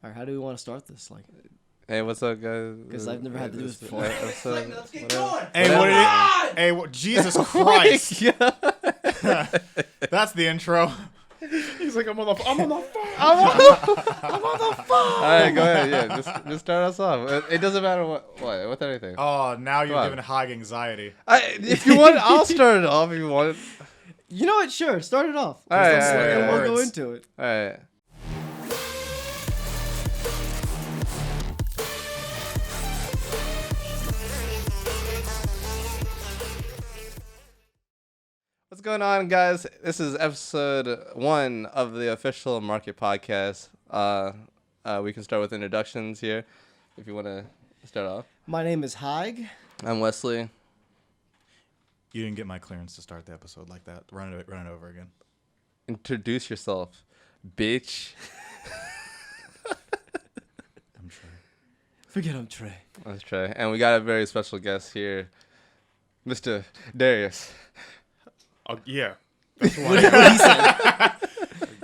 All right, how do we want to start this? Like, Hey, what's up, guys? because I've never had to do this before. Let's get going. Hey, Jesus Christ! That's the intro. He's like, I'm on the phone. I'm on the phone. All right, go ahead. Yeah, just start us off. It doesn't matter what anything. Oh, now you're Come on. giving Hag anxiety. If you want, I'll start it off. If you want. You know what? Sure, start it off. All right, And we'll go words. into it. All right. What's going on, guys? This is episode 1 of the official Market Podcast. We can start with introductions here, if you want to start off. My name is Haig. I'm Wesley. You didn't get my clearance to start the episode like that. Run it over again. Introduce yourself, bitch. I'm sure. Forget I'm Trey. Let's try. And we got a very special guest here, Mr. Darius. Yeah. That's who I What am. did he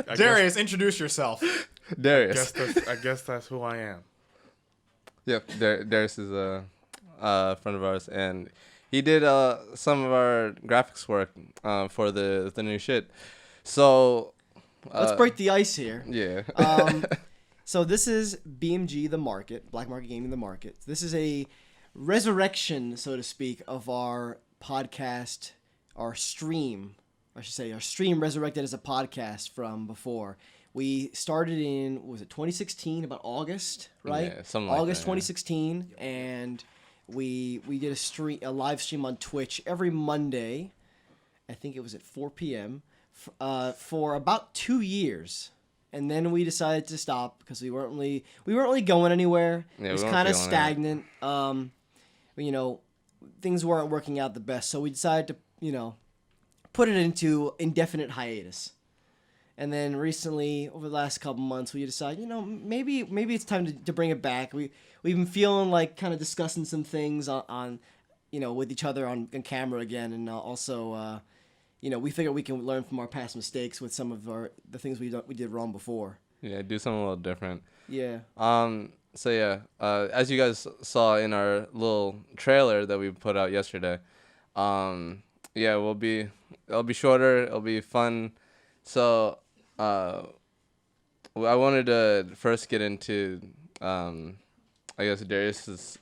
say? Darius, introduce yourself. Darius. I guess that's who I am. Yep, Darius is a friend of ours, and he did some of our graphics work for the new shit. So Let's break the ice here. yeah. So this is BMG The Market, Black Market Gaming The Market. This is a resurrection, so to speak, of our podcast, our stream. I should say our stream resurrected as a podcast from before. We started in, was it 2016, about August, right? Yeah, something like August that, yeah. 2016, and we did a live stream on Twitch every Monday. I think it was at 4 p.m. For about 2 years. And then we decided to stop because we weren't really going anywhere. Yeah, It was we weren't kind of feeling it. stagnant. Things weren't working out the best, so we decided to, put it into indefinite hiatus. And then recently, over the last couple months, we decided, maybe it's time to bring it back. We've been feeling like kind of discussing some things on with each other on camera again, and also. We figure we can learn from our past mistakes with some of the things we did wrong before. Yeah, do something a little different. Yeah. So yeah, as you guys saw in our little trailer that we put out yesterday, it'll be shorter, it'll be fun. So, I wanted to first get into, I guess Darius's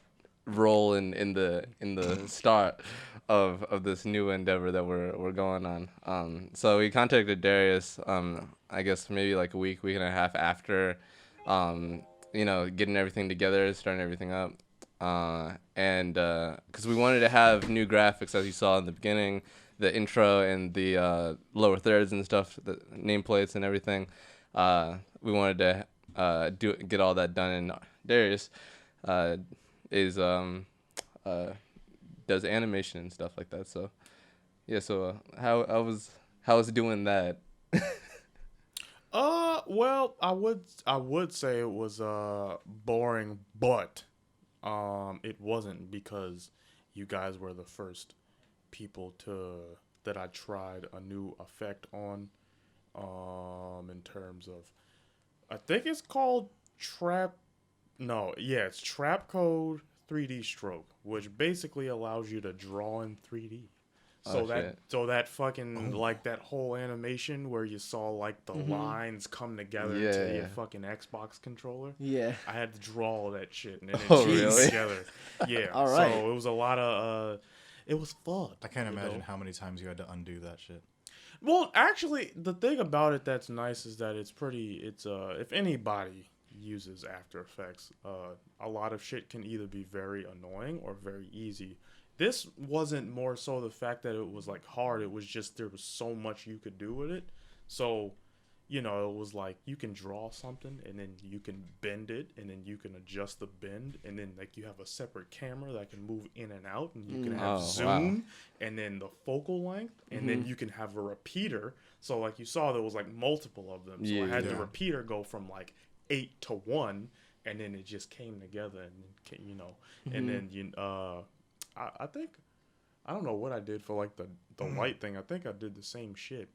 role in the start of this new endeavor that we're going on. So we contacted Darius, I guess maybe like a week and a half after, getting everything together, starting everything up. And because we wanted to have new graphics, as you saw in the beginning, the intro and the lower thirds and stuff, the nameplates and everything. We wanted to get all that done, and Darius does animation and stuff like that. So yeah, how I was doing that. Well, I would say it was boring, but it wasn't, because you guys were the first people that I tried a new effect on, in terms of, I think it's called it's Trap Code 3D Stroke, which basically allows you to draw in 3D. So that fucking like that whole animation where you saw like the lines come together to your fucking Xbox controller. Yeah. I had to draw all that shit and then it Oh, came really? together. Yeah. All right. So it was a lot of it was fun. I can't imagine how many times you had to undo that shit. Well, actually, the thing about it that's nice is that it's if anybody uses After Effects, a lot of shit can either be very annoying or very easy. This wasn't more so the fact that it was like hard, it was just there was so much you could do with it. So, it was like you can draw something and then you can bend it and then you can adjust the bend, and then like you have a separate camera that can move in and out, and you can have zoom and then the focal length, and then you can have a repeater. So like you saw, there was like multiple of them. So I had the repeater go from like 8 to 1, and then it just came together, and and then I think, I don't know what I did for like the light thing. I think I did the same shit.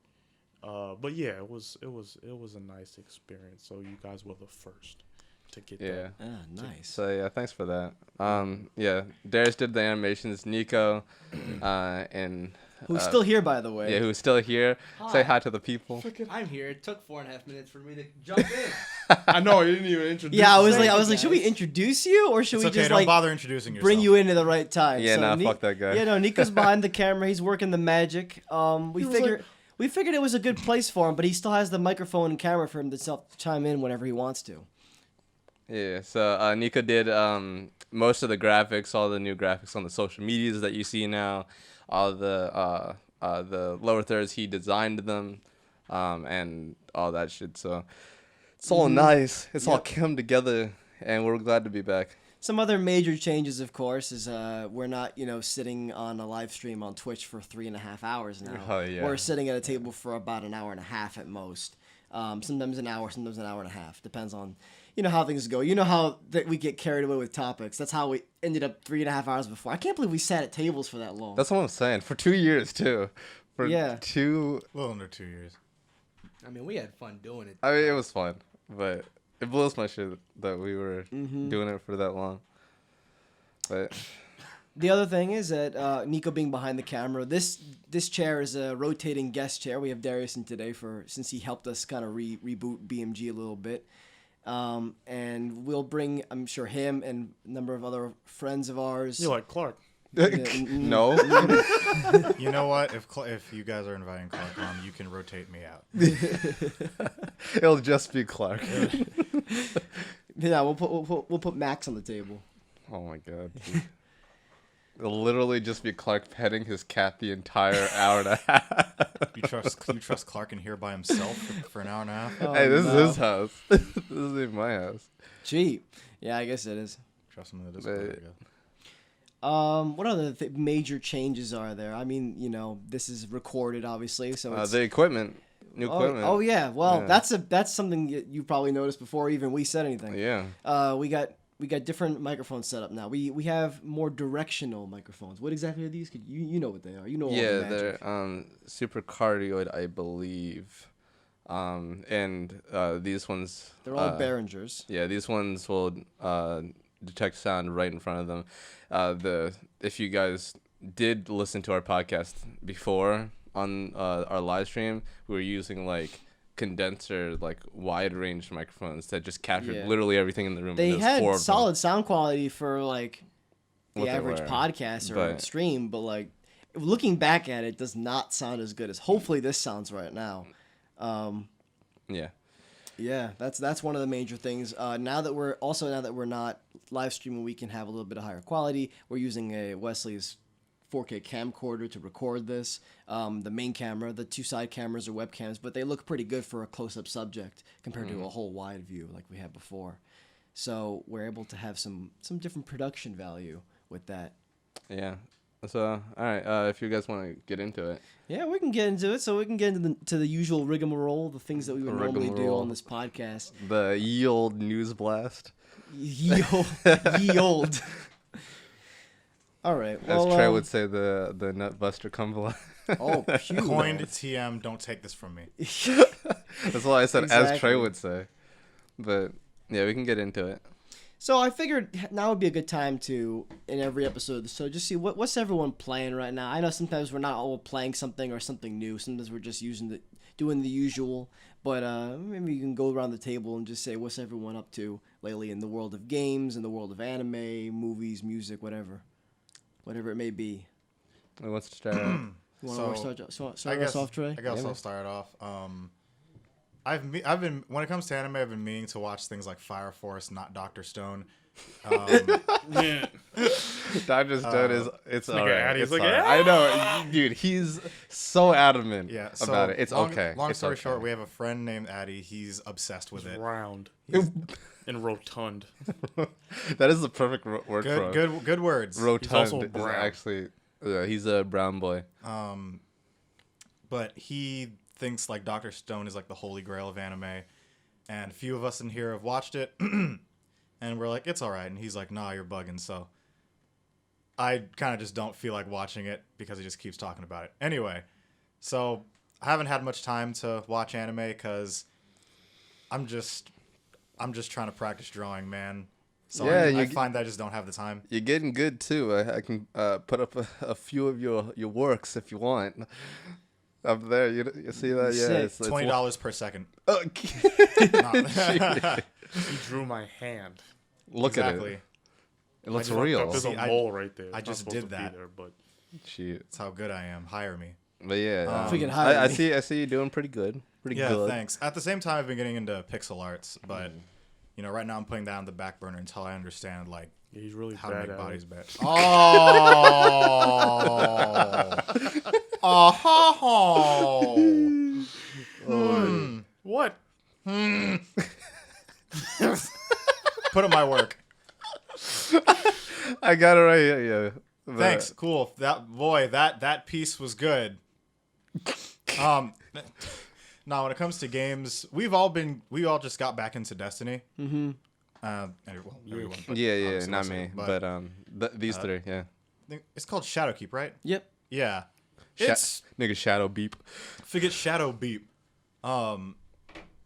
But yeah, it was a nice experience. So you guys were the first. to get Yeah. that. Ah, nice. So yeah, thanks for that. Yeah, Darius did the animations. Nico, and Who's still here, by the way? yeah, who's still here? Say hi to the people. I'm here. It took 4.5 minutes for me to jump in. I know you didn't even introduce. Yeah, I was Thank like, you, should we guys. introduce you or should It's we okay. just Don't like bother introducing yourself. bring you into the right time? Yeah, nah, fuck that guy. Yeah, no, Nico's behind the camera. He's working the magic. We figured it was a good place for him, but he still has the microphone and camera for him to chime in whenever he wants to. Yeah, so Nico did most of the graphics, all the new graphics on the social medias that you see now, all the lower thirds, he designed them, and all that shit. So it's all nice. It's all come together, and we're glad to be back. Some other major changes, of course, is we're not, sitting on a live stream on Twitch for 3.5 hours now. Oh, yeah. We're sitting at a table for about an hour and a half at most. Sometimes an hour, sometimes an hour and a half. Depends on, how things go. You know how that we get carried away with topics. That's how we ended up 3.5 hours before. I can't believe we sat at tables for that long. That's what I'm saying. For 2 years too. For Yeah. 2. A little under 2 years. I mean, we had fun doing it. I mean, it was fun, but it blows my shit that we were doing it for that long. But The other thing is that Nico being behind the camera, this chair is a rotating guest chair. We have Darius in today since he helped us kind of reboot BMG a little bit. And we'll bring, I'm sure, him and a number of other friends of ours. You're like Clark. no. You know what? If you guys are inviting Clark on, you can rotate me out. It'll just be Clark. Yeah, we'll put Max on the table. Oh my god. Dude. It'll literally just be Clark petting his cat the entire hour and a half. You trust Clark in here by himself for an hour and a half? Oh, Hey, this no. is his house. This isn't my house. Cheap. Yeah, I guess it is. Trust him in the Discord. I guess. What other major changes are there? I mean, this is recorded, obviously, so it's... The equipment. New equipment. Oh yeah. Well, Yeah. that's something you probably noticed before even we said anything. Yeah. We got different microphones set up now. We have more directional microphones. What exactly are these? You know what they are. You know all Yeah, the magic. they're super cardioid, I believe. And these ones... They're all Behringers. Yeah, these ones will detect sound right in front of them. If you guys did listen to our podcast before on our live stream, we were using like condenser, like wide range microphones that just captured literally everything in the room. They There's had 4 of them. solid sound quality for like the What they average were, podcast or but- stream, but like looking back at it, does not sound as good as hopefully this sounds right now. Yeah. Yeah, that's one of the major things. Now that we're not live streaming, we can have a little bit of higher quality. We're using a Wesley's 4K camcorder to record this. The main camera, the 2 side cameras are webcams, but they look pretty good for a close-up subject compared to a whole wide view like we had before. So we're able to have some different production value with that. Yeah. So, all right. If you guys want to get into it. Yeah, we can get into it. So we can get into the usual rigmarole, the things that we would normally do Rigmarole. on this podcast. The ye old news blast. Ye old. All right. As Well, Trey would say, the Nutbuster Cumberland. Oh, phew. Coined TM, don't take this from me. That's why I said as Trey Exactly. would say. But yeah, we can get into it. So I figured now would be a good time to, in every episode, so just see what's everyone playing right now. I know sometimes we're not all playing something or something new. Sometimes we're just doing the usual. But maybe you can go around the table and just say what's everyone up to lately in the world of games, in the world of anime, movies, music, whatever it may be. Who wants to start out? You want to start us off, Trey? I guess Yeah, I'll man. start off. I've been when it comes to anime, I've been meaning to watch things like Fire Force, not Dr. Stone. Yeah. Dr. Stone is it's like alright. Addy's It's like, alright. I know, dude. He's so adamant Yeah, so about it. It's long, okay. Long It's story okay. short, we have a friend named Addy. He's obsessed with He's it. round and rotund. That is the perfect word for it. Good words. Rotund also is brown. actually. Yeah, he's a brown boy. But he thinks like Dr. Stone is like the holy grail of anime, and a few of us in here have watched it, and we're like, it's all right, and he's like, nah, you're bugging. So I kind of just don't feel like watching it because he just keeps talking about it. Anyway, so I haven't had much time to watch anime because I'm just trying to practice drawing, man. So Yeah, I find that I just don't have the time. You're getting good too. I can put up a few of your works if you want. Up there, you see that? Yeah, Sick. it's $20 per second. He drew my hand. Look Exactly. at it. It looks I fucked real. up. There's See, a mole right there. I It's not just supposed did to be that. there, but Shit. That's how good I am. Hire me. But yeah, Freaking hire I me. see you doing pretty good. Pretty Yeah, good. thanks. At the same time, I've been getting into pixel arts, but you know, right now I'm putting that on the back burner until I understand like he's really how to bad make at bodies it. better. Oh, What? put in my work. I got it right here. Yeah. But- Thanks. Cool. That piece was good. Now when it comes to games, we all just got back into Destiny. Mm-hmm. Everyone, but Yeah, obviously not most of me, you, but these three, yeah. it's called Shadowkeep, right? Yep. Yeah. Sha- It's nigga Shadow Beep. forget Shadow Beep.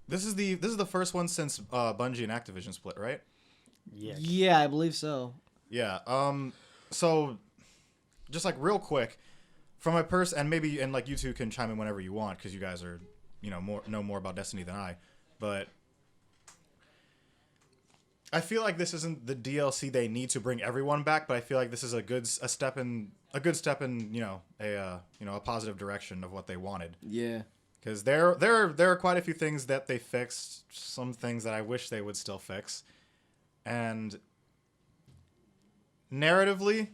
This is the first one since Bungie and Activision split, right? Yeah. Yeah, I believe so. Yeah. So, just like real quick, from my and like you two can chime in whenever you want because you guys are, know more about Destiny than I, but I feel like this isn't the DLC they need to bring everyone back, but I feel like this is a good step in a positive direction of what they wanted. Yeah. Because there are quite a few things that they fixed, some things that I wish they would still fix, and narratively,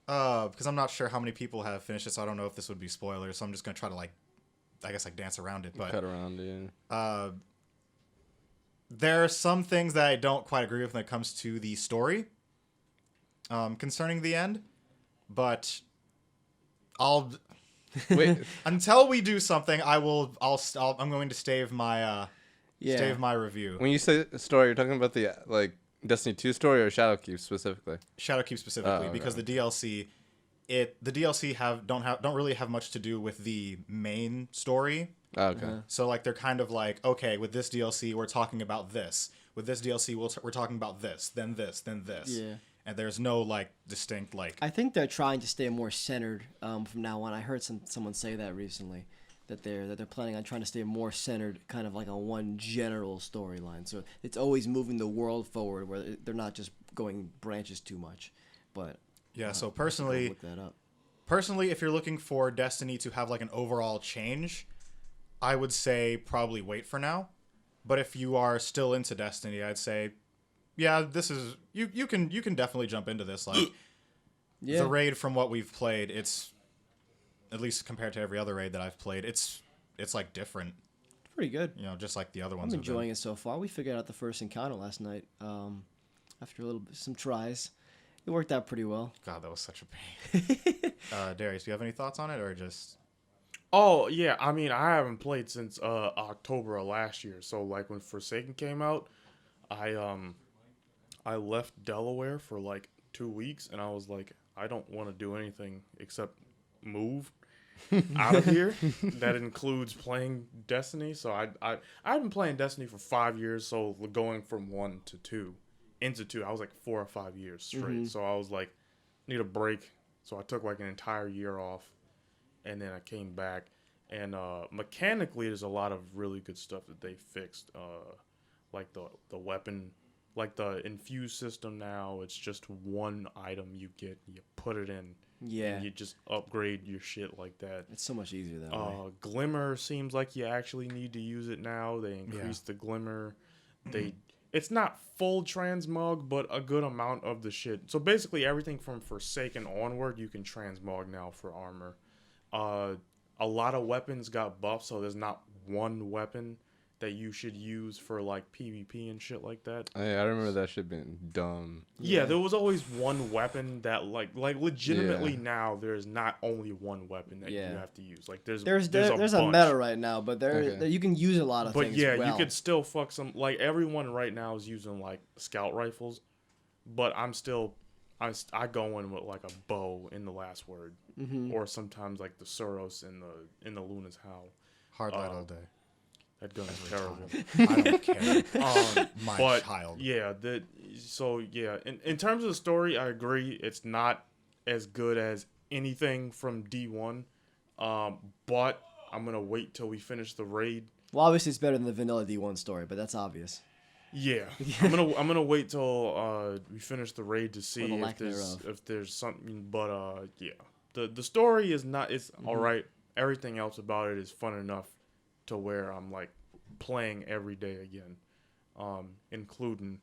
because I'm not sure how many people have finished it, so I don't know if this would be spoilers. So I'm just gonna try to dance around it. But Cut around, yeah. there are some things that I don't quite agree with when it comes to the story, concerning the end. But Wait, until we do something, I'm going to stave my review. when you say story, you're talking about the Destiny 2 story or Shadowkeep specifically? Shadowkeep specifically, Oh, because okay. the DLC don't really have much to do with the main story. Oh, okay. So like they're kind of like, okay, with this DLC we're talking about this. With this DLC we're talking about this, then this, then this. Yeah. And there's no like distinct like. I think they're trying to stay more centered from now on. I heard someone say that recently, that they're planning on trying to stay more centered, kind of like on one general storyline. So it's always moving the world forward, where they're not just going branches too much. But Yeah. So I'll personally, look that up. if you're looking for Destiny to have like an overall change, I would say probably wait for now. But if you are still into Destiny, I'd say, yeah, this is you can definitely jump into this. Like Yeah. the raid, from what we've played, it's at least compared to every other raid that I've played, it's like different. Pretty good. Just like the other ones. I'm have been. enjoying it so far. We figured out the first encounter last night. After some tries, it worked out pretty well. God, that was such a pain. Darius, do you have any thoughts on it, or just? Oh yeah, I mean I haven't played since October of last year. So like when Forsaken came out, I left Delaware for like 2 weeks, and I was like, I don't want to do anything except move out of here. That includes playing Destiny. So I've been playing Destiny for 5 years. So going from 1 to 2 into 2, I was like 4 or 5 years straight. Mm-hmm. So I was like, need a break. So I took like an entire year off, and then I came back. And mechanically, there's a lot of really good stuff that they fixed. Like the weapon, like the infuse system now, it's just one item you get, you put it in, Yeah. and you just upgrade your shit like that. It's so much easier that way. Glimmer seems like you actually need to use it now. They increased the glimmer. It's not full transmog, but a good amount of the shit. So basically everything from Forsaken onward, you can transmog now for armor. A lot of weapons got buffed, so there's not one weapon that you should use for like PvP and shit like that. I remember that shit being dumb. Yeah, there was always one weapon that like legitimately Yeah. now there's not only one weapon that you Yeah. have to use. Like there's There's a a bunch. meta right now, but Okay. you can use a lot of But things. yeah, well. you could still fuck some. Like everyone right now is using like scout rifles, but I go in with like a bow in the last word, or sometimes like the Suros in the Luna's Howl. Hard light all day. That gun is terrible. I don't care. My But child. yeah, in terms of the story, I agree. It's not as good as anything from D1. But I'm gonna wait till we finish the raid. Well, obviously it's better than the vanilla D1 story, but that's obvious. Yeah, I'm gonna wait till we finish the raid to see if there's something. But yeah, the story is not. It's all right. Everything else about it is fun enough to where I'm like playing every day again, including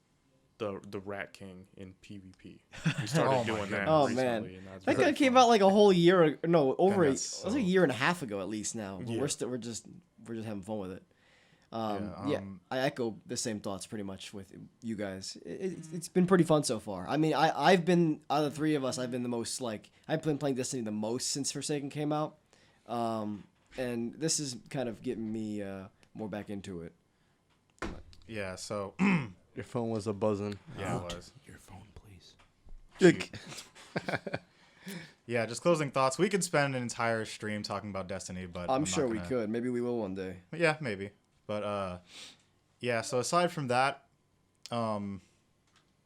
the Rat King in PvP. We started doing that. Oh recently, man, and that's that very guy came fun. out like a whole year. No, over And it was a year and a half ago at least now. But Yeah. we're just having fun with it. Yeah, I echo the same thoughts pretty much with you guys. It's been pretty fun so far. I mean, I've been, out of the three of us, I've been the most, like, I've been playing Destiny the most since Forsaken came out. And this is kind of getting me more back into it. Yeah, so Your phone was a buzzing. yeah, it was. Your phone, please. Yeah, just closing thoughts. We could spend an entire stream talking about Destiny, but I'm not sure we gonna- could. Maybe we will one day. Yeah, maybe. But yeah. So aside from that,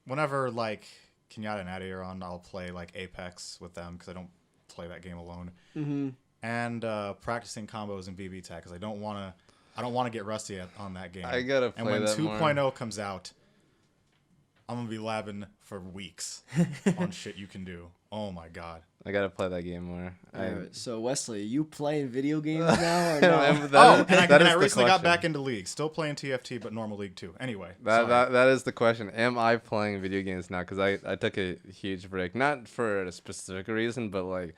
whenever like Kenyatta and Addy are on, I'll play like Apex with them because I don't play that game alone. Mm-hmm. And practicing combos in BB Tech because I don't want to get rusty on that game. I gotta And play when that 2.0 comes out, I'm gonna be labbing for weeks on shit you can do. Oh my god. I gotta play that game more. Alright, so Wesley, are you playing video games now or That no? is- And that I is the recently got question. back into League. Still playing TFT, but normal League too. Anyway. sorry. That is the question. Am I playing video games now? Because I took a huge break, not for a specific reason, but like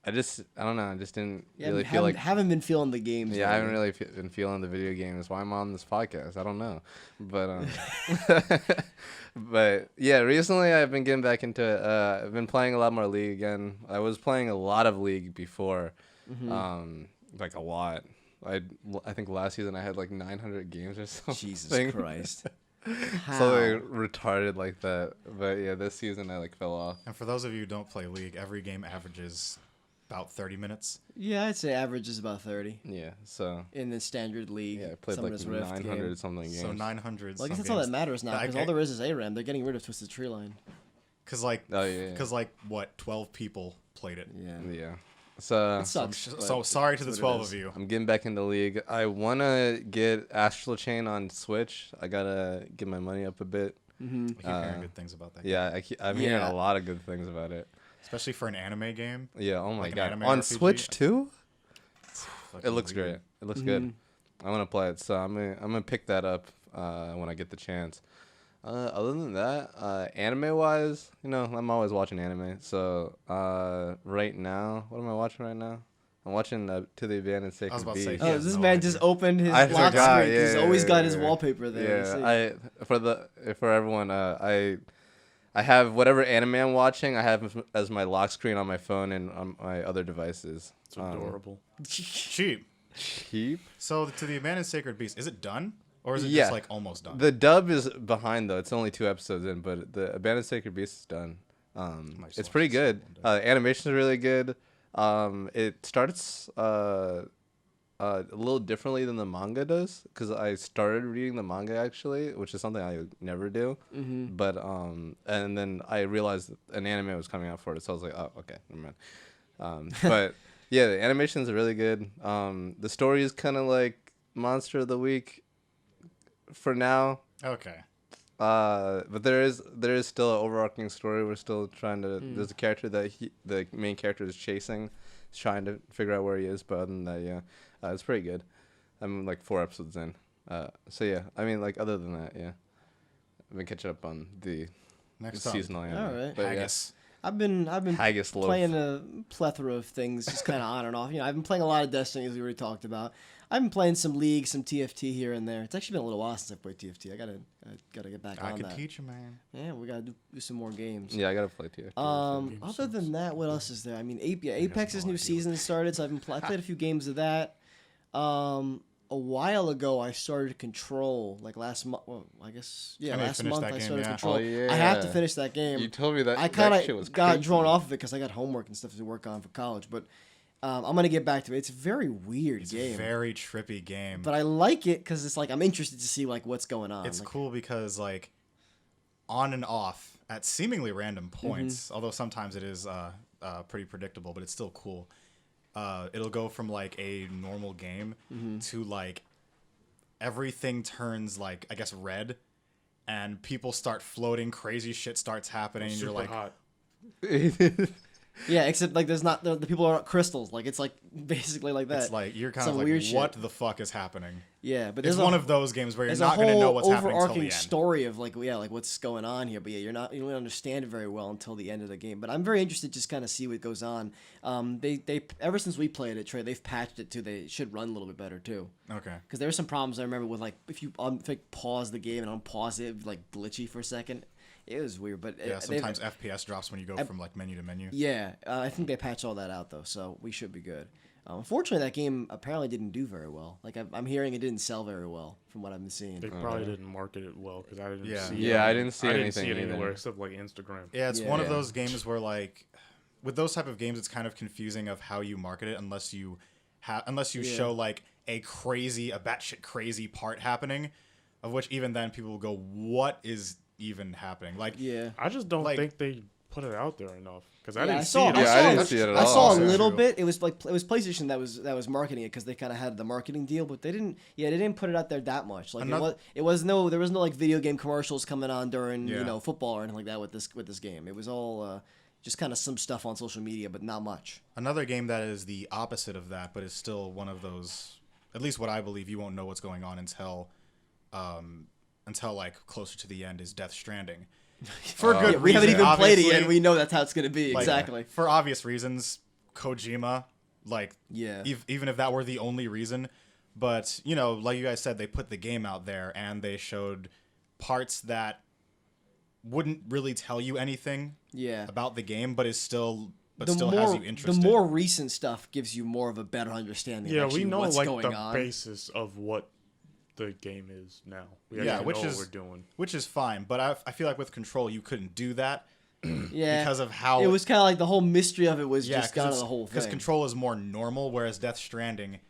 I don't know. I just didn't really feel like. haven't been feeling the games. Yeah, I haven't lately. really been feeling the video games. Why am I on this podcast? I don't know, but but yeah, recently I've been getting back into it. I've been playing a lot more League again. I was playing a lot of League before, like a lot. I think last season I had like 900 games or something. Jesus Christ. How? Something retarded like that. But yeah, this season I like fell off. And for those of you who don't play League, every game averages about 30 minutes. Yeah, I'd say average is about 30 Yeah, so in the standard league. yeah, I played like Summoners Rift 900 game. something games. So 900. Well, I guess that's all that matters now, because all there there is ARAM. They're getting rid of Twisted Tree Line. Because like, Oh, yeah. what 12 people played it. Yeah. Yeah. So It sucks. So sorry to the that's what it 12 is. of you. I'm getting back into League. I wanna get Astral Chain on Switch. I gotta get my money up a bit. Mm-hmm. I keep hearing good things about that. Yeah, I'm hearing Yeah. a lot of good things about it. Especially for an anime game. Yeah. Oh my Like an god. anime On RPG? Switch too? It Fucking looks weird. great. It looks good. I want to play it, so I'm gonna pick that up when I get the chance. Other than that, anime wise, I'm always watching anime. So right now, what am I watching right now? I'm watching To the Abandoned Sacred I was about to Beast. say, Oh, Yeah, this no man idea. just opened his I lock forgot, screen. He's yeah, always yeah, got his yeah. wallpaper there. you see. Yeah, for everyone, I have whatever anime I'm watching. I have as my lock screen on my phone and on my other devices. It's adorable. Cheap. Cheap. So to the Abandoned Sacred Beast, is it done? Or is it Yeah. just like almost done? The dub is behind though. It's only 2 episodes in, but the Abandoned Sacred Beast is done. Might It's watch pretty this good. one Animation is really good. It starts a little differently than the manga does, because I started reading the manga actually, which is something I would never do. Mm-hmm. But and then I realized that an anime was coming out for it, so I was like, oh, okay, never mind. But yeah, the animations are really good. The story is kind of like Monster of the Week for now. Okay. But there is still an overarching story. We're still trying to. There's a character that the main character is chasing. He's trying to figure out where he is. But other than that, yeah, it's pretty good. I'm like 4 episodes in. So yeah, I mean, like other than that, yeah, I've been catching up on the Next up. seasonal anime. All right. But yeah, Haggis. I've been Haggis loaf. playing a plethora of things, just kind of on and off. I've been playing a lot of Destiny, as we already talked about. I've been playing some League, some TFT here and there. It's actually been a little while since I played TFT. I gotta get back I on could that. teach you, man. Yeah, we gotta do some more games. Yeah, I gotta play too. Other than that, what else is there? I mean, Apex's no idea new what season started, so I played a few games of that. A while ago, I started Control, like last month. Well, I guess I need to last finish month that I game, started yeah. Control. Oh, yeah. I have to finish that game. You told me that. I that kind shit was of got crazy. drawn off of it because I got homework and stuff to work on for college. But I'm gonna get back to it. It's a very weird It's game, a very trippy game. but I like it because it's like I'm interested to see like what's going on. It's Like, cool because like on and off at seemingly random points, although sometimes it is pretty predictable, but it's still cool. It'll go from like a normal game to like everything turns like I guess red, and people start floating. Crazy shit starts happening. And Super you're like, hot. Yeah, except like there's not the people aren't crystals. Like it's like basically like that. it's like you're kind Some of like, weird shit. what the fuck is happening? Yeah, but It's there's one of those games where you're there's not a going to know whole what's happening until the overarching end. story of like like what's going on here. But yeah, you don't understand it very well until the end of the game. But I'm very interested to just kind of see what goes on. They ever since we played it, Trey, they've patched it too. They should run a little bit better too. Okay. Because there were some problems I remember with like if you like pause the game and unpause it, it'd be, like glitchy for a second. It was weird, but Yeah, sometimes FPS drops when you go from like menu to menu. yeah, I think they patched all that out though, so we should be good. Unfortunately, that game apparently didn't do very well. Like I'm hearing it didn't sell very well from what I've been seeing. They probably didn't market it well because I didn't Yeah. see. Yeah, I didn't see I didn't anything see it either. anywhere except like Instagram. Yeah, it's Yeah. one of Yeah. those games where like with those type of games it's kind of confusing of how you market it unless you show like a batshit crazy part happening, of which even then people will go, what is even happening? Like Yeah. I just don't Like- think they put it out there enough because I Yeah, didn't I see saw- it. I Yeah, saw- I didn't see it at all. I saw a Yeah. little True. bit. It was PlayStation that was marketing it because they kind of had the marketing deal, but they didn't put it out there that much. Like there was no like video game commercials coming on during Yeah. football or anything like that with this game. It was all just kind of some stuff on social media, but not much. another game that is the opposite of that, but is still one of those, at least what I believe, you won't know what's going on until like closer to the end, is Death Stranding. For good Yeah, we haven't reason, even played it yet, obviously. and we know that's how it's gonna be. Like, Exactly. For obvious reasons, Kojima, like, Yeah. even if that were the only reason. But, like you guys said, they put the game out there and they showed parts that wouldn't really tell you anything Yeah. about the game, but still The has more you interested. the more recent stuff gives you more of a better understanding. Yeah, of we actually know what's like going the on. basis of what the game is now. We Yeah, actually which know is- what we're doing. Which is fine, but I feel like with Control, you couldn't do that Yeah. because of how... It was kind of like the whole mystery of it was just kind of the whole Because thing. Control is more normal, whereas Death Stranding,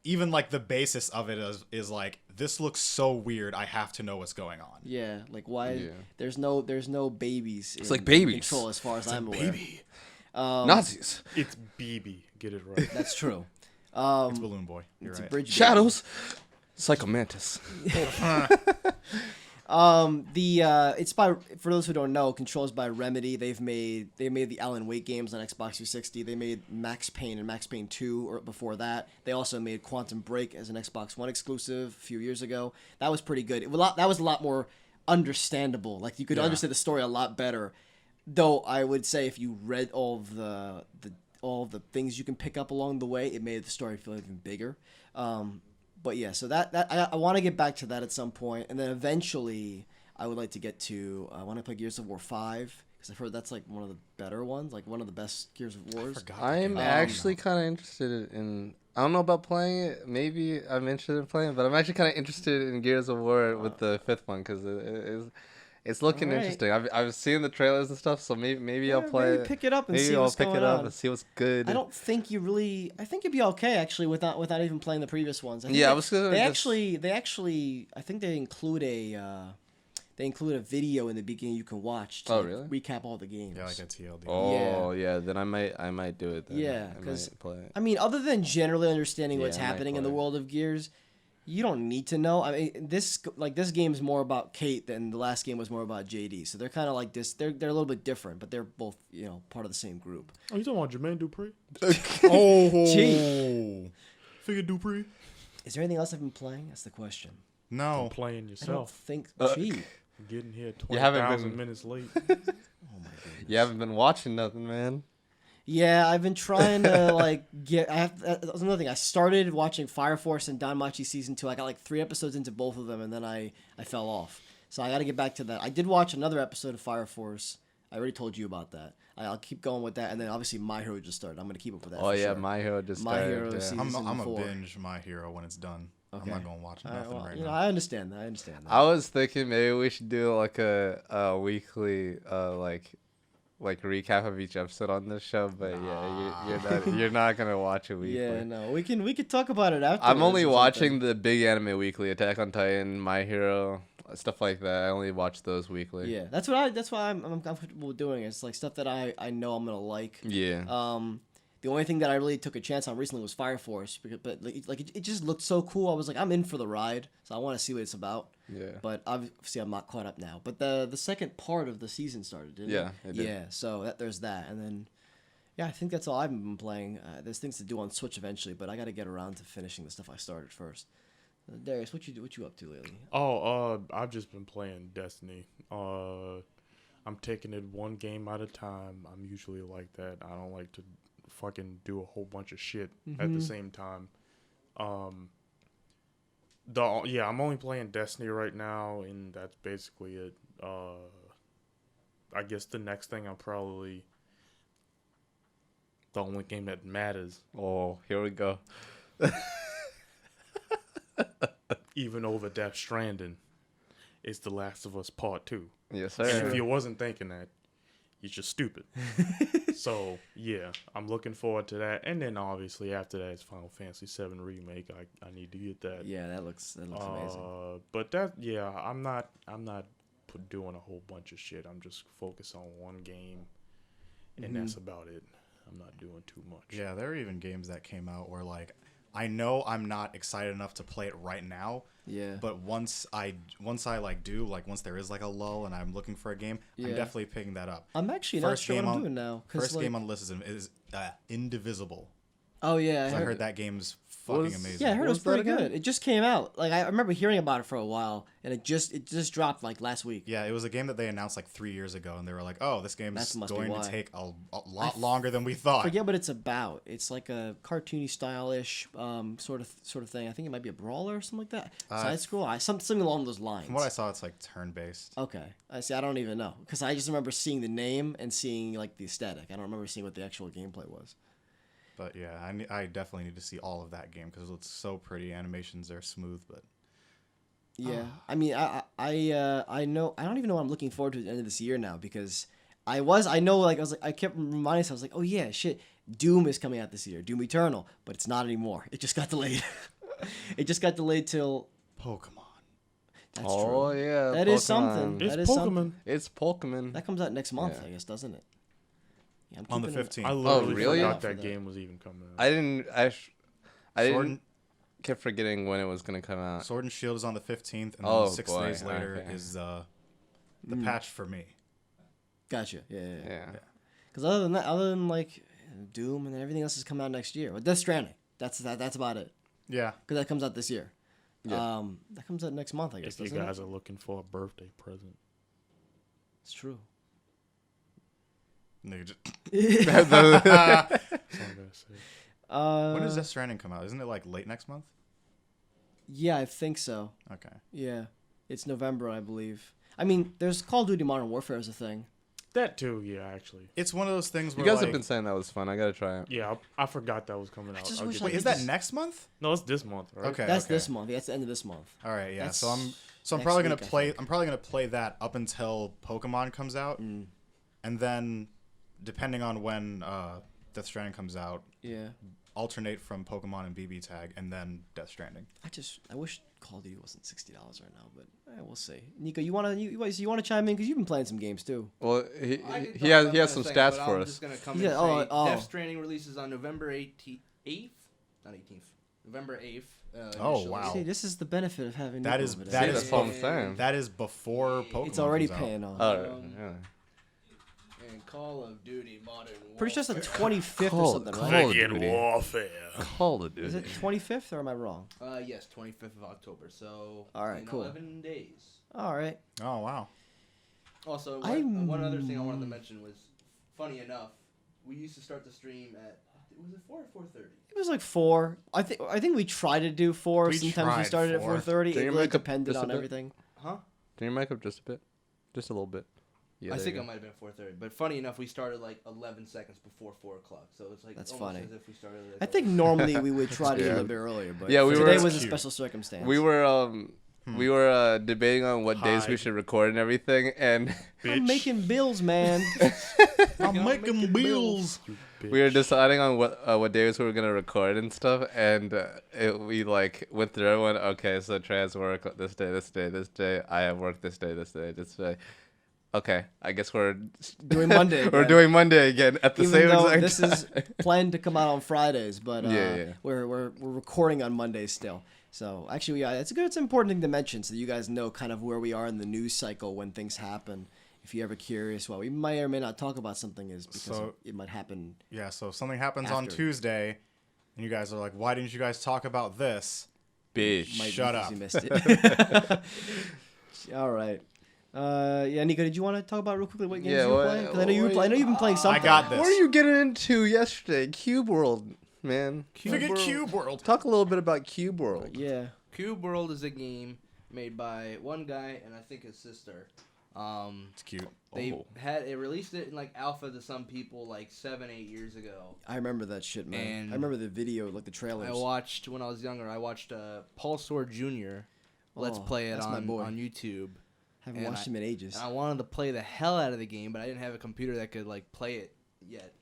even like the basis of it is like, this looks so weird, I have to know what's going on. Yeah, like why Yeah. there's no babies. It's in like babies. Control, as far as I'm aware. Baby. Nazis. It's BB. Get it right. That's true. It's Balloon Boy. You're It's a right. bridge. Shadows. Psychomantis. It's by, for those who don't know, Control is by Remedy. They made the Alan Wake games on Xbox 360. They made Max Payne and Max Payne 2 or before that. They also made Quantum Break as an Xbox One exclusive a few years ago. That was pretty good. That was a lot more understandable. Like you could understand the story a lot better. Though I would say if you read all of the things you can pick up along the way, it made the story feel even bigger. But yeah, so that I want to get back to that at some point, and then eventually I would like to get to I want to play Gears of War 5 because I've heard that's like one of the better ones, like one of the best Gears of Wars. I'm actually kind of interested in. I don't know about playing it. Maybe I'm interested in playing it, but I'm actually kind of interested in Gears of War with the fifth one because it's looking Alright. interesting. I've seen the trailers and stuff, so maybe I'll play maybe it. pick it up and maybe see I'll what's pick going it up on. and see what's good. I don't think you really. I think you'd be okay actually without even playing the previous ones. I think Yeah, I they, was gonna they just- actually I think they include a video in the beginning you can watch to Oh, really? recap all the games. Yeah, like a TLD. Oh yeah, then I might do it. Then. Yeah, I 'cause- might play it. I mean, other than generally understanding what's Yeah, I might happening in play the it. world of Gears, you don't need to know. I mean, this game is more about Kate than the last game was more about JD. So they're kind of like this. They're a little bit different, but they're both part of the same group. Oh, you talking about Jermaine Dupri? Gee. Figure Dupree. Is there anything else I've been playing? That's the question. No. Playing I don't yourself. think. Gee. Getting here You haven't 20,000 been- minutes late. Oh my goodness. You haven't been watching nothing, man. Yeah, I've been trying to get. That was another thing. I started watching Fire Force and Danmachi season 2. I got like 3 episodes into both of them, and then I fell off. So I got to get back to that. I did watch another episode of Fire Force. I already told you about that. I'll keep going with that, and then obviously My Hero just started. I'm gonna keep up with that. Oh for yeah, sure. My Hero just My started. Hero yeah. season I'm a 4. binge My Hero when it's done. Okay. I'm not gonna watch nothing Well, right now. I understand that. I understand that. I was thinking maybe we should do like a weekly like recap of each episode on this show, but you're not gonna watch it weekly. Yeah, no, we could talk about it after. I'm only watching the big anime weekly, Attack on Titan, My Hero, stuff like that. I only watch those weekly. Yeah, that's why I'm comfortable doing. It's like stuff that I know I'm gonna like. Yeah. The only thing that I really took a chance on recently was Fire Force, but it just looked so cool. I was like, I'm in for the ride, so I want to see what it's about. Yeah. But obviously, I'm not caught up now. But the second part of the season started, didn't Yeah, it? it did. Yeah. So there's that, and then yeah, I think that's all I've been playing. There's things to do on Switch eventually, but I got to get around to finishing the stuff I started first. Darius, what you up to lately? I've just been playing Destiny. I'm taking it one game at a time. I'm usually like that. I don't like to fucking do a whole bunch of shit at the same time. I'm only playing Destiny right now, and that's basically it. I guess the next thing I'm probably the only game that matters, Oh, here we go. even over Death Stranding, is The Last of Us Part 2. Yes, And sir. if you wasn't thinking that, you're just stupid. So, yeah, I'm looking forward to that. And then, obviously, after that, it's Final Fantasy VII Remake. I need to get that. Yeah, that looks amazing. But I'm not doing a whole bunch of shit. I'm just focused on one game, and that's about it. I'm not doing too much. Yeah, there are even games that came out where, like, I know I'm not excited enough to play it right now. Yeah. But once I once there is like a lull and I'm looking for a game, I'm definitely picking that up. I'm actually not sure what I'm doing now. First game on the list is Indivisible. Oh yeah, I heard that game's fucking amazing. Yeah, I heard it was What was that pretty again? good. It just came out. Like I remember hearing about it for a while, and it just dropped like last week. Yeah, it was a game that they announced like 3 years ago, and they were like, "Oh, this game is Must be going why. to take a lot longer than we thought." Forget what it's about. It's like a cartoony style-ish sort of thing. I think it might be a brawler or something like that. Side scroll, something along those lines. From what I saw, it's like turn-based. Okay, I see. I don't even know because I just remember seeing the name and seeing like the aesthetic. I don't remember seeing what the actual gameplay was. But yeah, I definitely need to see all of that game because it's so pretty. Animations are smooth, but Yeah, I mean, I know. I don't even know what I'm looking forward to at the end of this year now because I kept reminding myself, I was like, oh yeah, shit, Doom is coming out this year, Doom Eternal, but it's not anymore. It just got delayed. It just got delayed till. Pokemon. That's Oh true. yeah, That is something. It's That is Pokemon. something. It's Pokemon. That comes out next month, Yeah. I guess, doesn't it? Yeah, I'm On the keeping 15th. I literally really? forgot For that that. game was even coming out. I didn't. I Sword didn't. Kept forgetting when it was gonna come out. Sword and Shield is on the 15th, and then Oh, 6 boy, days later okay. is the patch for me. Gotcha. Yeah. Yeah. Because other than that, other than like Doom and then everything else is coming out next year. But Death Stranding. That's about it. Yeah. Because that comes out this year. Yeah. That comes out next month, I guess. If you doesn't it? guys are looking for a birthday present, It's true. And they just- that's all I'm gonna say. when does Death Stranding come out? Isn't it like late next month? Yeah, I think so. Okay. Yeah, it's November, I believe. I mean, there's Call of Duty Modern Warfare as a thing. That too, yeah, actually. It's one of those things You where guys like, have been saying that was fun. I gotta try it. Yeah, I forgot that was coming out. just I'll wish get Wait, that. is that next month? No, it's this month, right? Okay. That's this month. That's the end of this month. All right, yeah. That's So I'm next probably gonna week, I play. think. I'm probably gonna play that up until Pokemon comes out, and then depending on when Death Stranding comes out, Yeah. alternate from Pokemon and BB Tag, and then Death Stranding. I wish Call of Duty wasn't $60 right now, but we'll see. Nico, you wanna chime in because you've been playing some games too. Well, I can he talk has about he has that some in a second, stats but for I'm us. just gonna come Yeah, and say oh. Death Stranding releases on November 8th, not 18th, November 8th. Oh, initially. wow. See, this is the benefit of having That Nico is over there. that See, is that's what I'm saying. that is before Pokemon. It's already comes out. paying off. Oh, Um, yeah. And Call of Duty Modern Warfare. Pretty sure it's the 25th or something, Call right? of Duty. Warfare. Call of Is Duty. it 25th or am I wrong? Yes, 25th of October. So All right, in cool. 11 days. All right. Oh wow. Also, I'm- one other thing I wanted to mention was, funny enough, we used to start the stream at, was it 4 or 4:30? It was like 4. I think we tried to do 4. We Sometimes we tried started at 4. 4:30. Can It you really make up depended just a on bit? everything. Huh? Can you mic up just a bit? Just a little bit. Yeah, I there think you it go. might have been 4:30, but funny enough, we started like 11 seconds before 4 o'clock, so it's like That's almost funny. as if we started. Like I think normally we would try to do a Yeah. little bit earlier, but Yeah, we today were- was a Cute. special circumstance. We were We were debating on what days we Hide. should record and everything, and I'm making bills, man. I'm making bills. we were deciding on what days we were gonna record and stuff, and we like went through everyone. Okay, so Trey has work this day, this day, this day. I have work this day, this day, this day. Okay, I guess we're Doing Monday we're again. doing Monday again at the Even same though exact this time. is planned to come out on Fridays, but Yeah. we're recording on Mondays still. So actually, yeah, it's an important thing to mention so that you guys know kind of where we are in the news cycle when things happen. If you're ever curious, well, we may or may not talk about something is because So- it might happen. Yeah, so if something happens on After. Tuesday, and you guys are like, "Why didn't you guys talk about this?" Bitch. Might be Shut because up. You missed it. All right. Yeah, Nico, did you want to talk about real quickly what games you were playing? 'Cause I know I know you've been playing something. I got this. What are you getting into yesterday? Cubeworld, man. Figure Cubeworld. Talk a little bit about Cubeworld. Yeah. Cubeworld is a game made by one guy and I think his sister. It's cute. They Oh. released it in like alpha to some people like 7-8 years ago. I remember that shit, man. And I remember the video, like the trailers. I watched when I was younger. I watched Pulsar Jr. Let's Oh, play it that's my boy. on YouTube. Haven't and watched him in ages. And I wanted to play the hell out of the game, but I didn't have a computer that could like play it yet.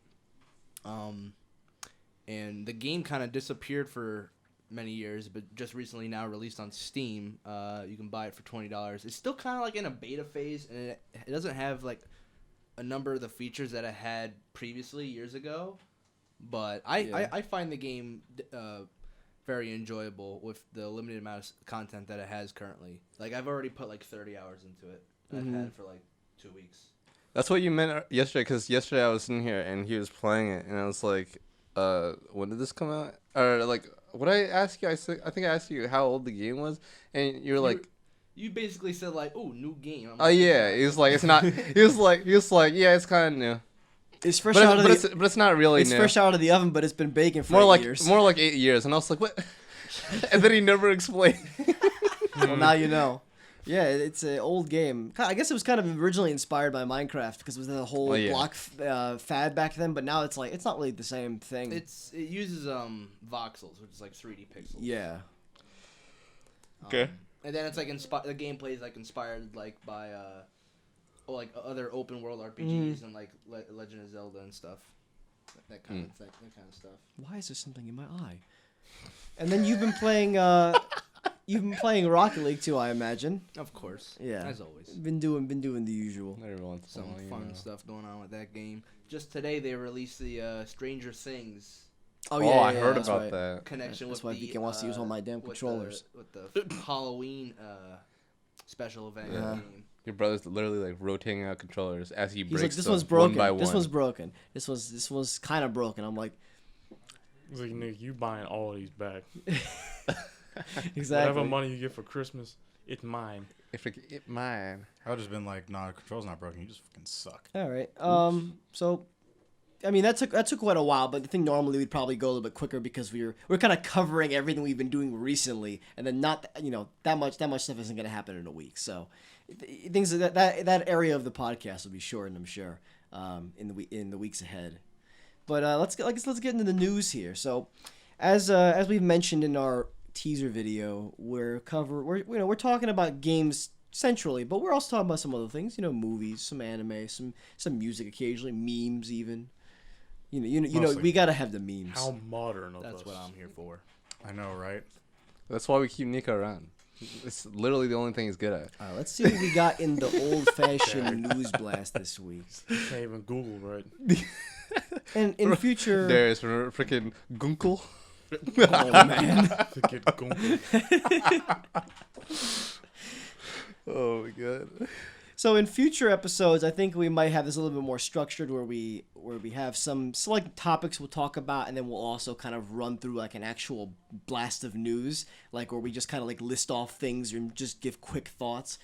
And the game kind of disappeared for many years, but just recently now released on Steam. You can buy it for $20. It's still kind of like in a beta phase, and it doesn't have like a number of the features that it had previously years ago. But I find the game very enjoyable with the limited amount of content that it has currently. Like I've already put like 30 hours into it. I've had it for like 2 weeks. That's what you meant yesterday, because yesterday I was in here and he was playing it, and I was like, when did this come out? Or like, what I asked you? I think I asked you how old the game was, and you were like, You basically said like, "Oh, new game." I'm oh like, yeah. He was like, it's not. He was like, yeah, it's kind of new. It's fresh But out of but it's not really it's new. fresh out of the oven, but it's been baking for more 8 like years. more like 8 years, and I was like, what? And then he never explained. Well, now you know. Yeah, it's an old game. I guess it was kind of originally inspired by Minecraft because it was the whole Oh, yeah. block fad back then. But now it's like it's not really the same thing. It uses voxels, which is like 3D pixels. Yeah. Okay. And then it's like the gameplay is like inspired like by like other open world RPGs and like Legend of Zelda and stuff. That kind of thing, that kind of stuff. Why is there something in my eye? And then you've been playing Rocket League too, I imagine. Of course. Yeah. As always. Been doing the usual. Every once in a Some while, you fun know. stuff going on with that game. Just today they released the Stranger Things Oh Oh, yeah, I yeah, heard that's about right. that. connection That's with why the Beacon wants to use all my damn with controllers. with the Halloween special event Yeah. game. Your brother's literally like rotating out controllers as he He's breaks like, this them one's broken. one by one. This one's broken. This was kind of broken. I'm like, It's like, Nick, you buying all of these back. exactly. Whatever money you get for Christmas, it's mine. If it mine. I would have just been like, "Nah, the control's not broken. You just fucking suck." All right. So, I mean, that took quite a while, but I think normally we'd probably go a little bit quicker because we're kind of covering everything we've been doing recently, and then not that much stuff isn't going to happen in a week. So, things that area of the podcast will be shortened, I'm sure, in the weeks ahead. But let's get into the news here. So, as we've mentioned in our teaser video, we're talking about games centrally, but we're also talking about some other things, movies, some anime, some music occasionally, memes even. Mostly. We gotta have the memes. How modern of That's us. what I'm here for. I know, right? That's why we keep Nico around. It's literally the only thing he's good at. All right, let's see what we got in the old-fashioned news blast this week. Can't even Google, right? And in future, Darius, remember freaking Gunkel? oh man, Forget Google. Oh my god. so in future episodes, I think we might have this a little bit more structured, where we have some select topics we'll talk about, and then we'll also kind of run through like an actual blast of news, like where we just kind of like list off things and just give quick thoughts.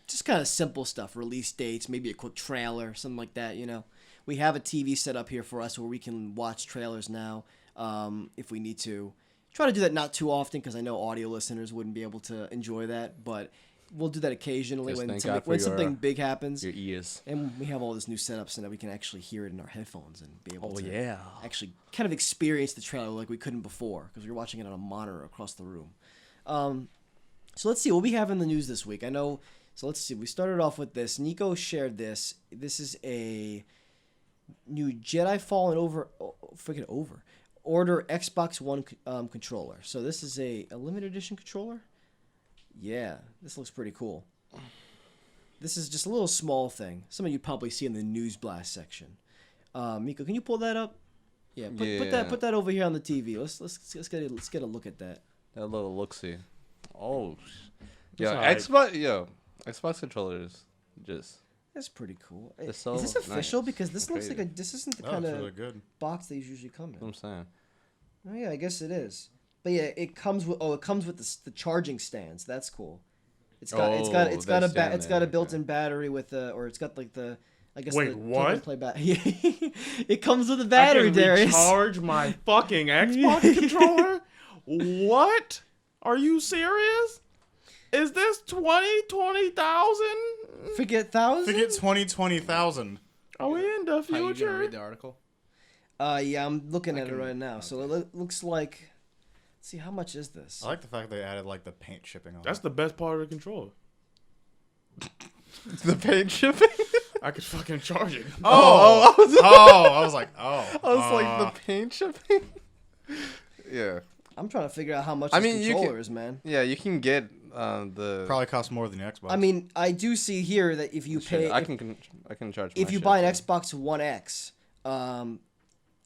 Just kind of simple stuff, release dates, maybe a quick trailer, something like that. We have a TV set up here for us where we can watch trailers now, if we need to. Try to do that not too often because I know audio listeners wouldn't be able to enjoy that, but we'll do that occasionally Just when thank something, God for when your, something big happens. Your ears. And we have all this new setup so that we can actually hear it in our headphones and be able to yeah. actually kind of experience the trailer like we couldn't before because we were watching it on a monitor across the room. So let's see what we have in the news this week. I know. So let's see. We started off with this. Nico shared this. This is a new Jedi Fallen Order Xbox One controller. So this is a limited edition controller. Yeah, this looks pretty cool. This is just a little small thing. Some of you probably see in the news blast section. Miko, can you pull that up? Yeah, put that over here on the TV. Let's get a look at that. That little look-see. Oh, Xbox controllers just. That's pretty cool. So is this official? nice. Because this looks like this isn't the kind of really good. box they usually come in. That's what I'm saying. Oh yeah, I guess it is. But yeah, it comes with the charging stands. That's cool. It's got a built-in battery with it's got like the I guess Wait, the what? play it comes with a battery, I can Darius. recharge my fucking Xbox controller? What? Are you serious? Is this 20,000? Forget 1,000. Forget 20,000. Are we in the How you gonna future? read the article? Yeah, I'm looking at it right now. So it looks like. Let's see, how much is this? I like the fact they added like the paint shipping on. That's the best part of the controller. The paint shipping. I could fucking charge it. I was like, the paint shipping. Yeah. I'm trying to figure out how much I this mean, you controller can- is, man. Yeah, you can get the. probably costs more than the Xbox. I mean, I do see here that if you pay, I can charge. if my you shit, buy an yeah. Xbox One X, and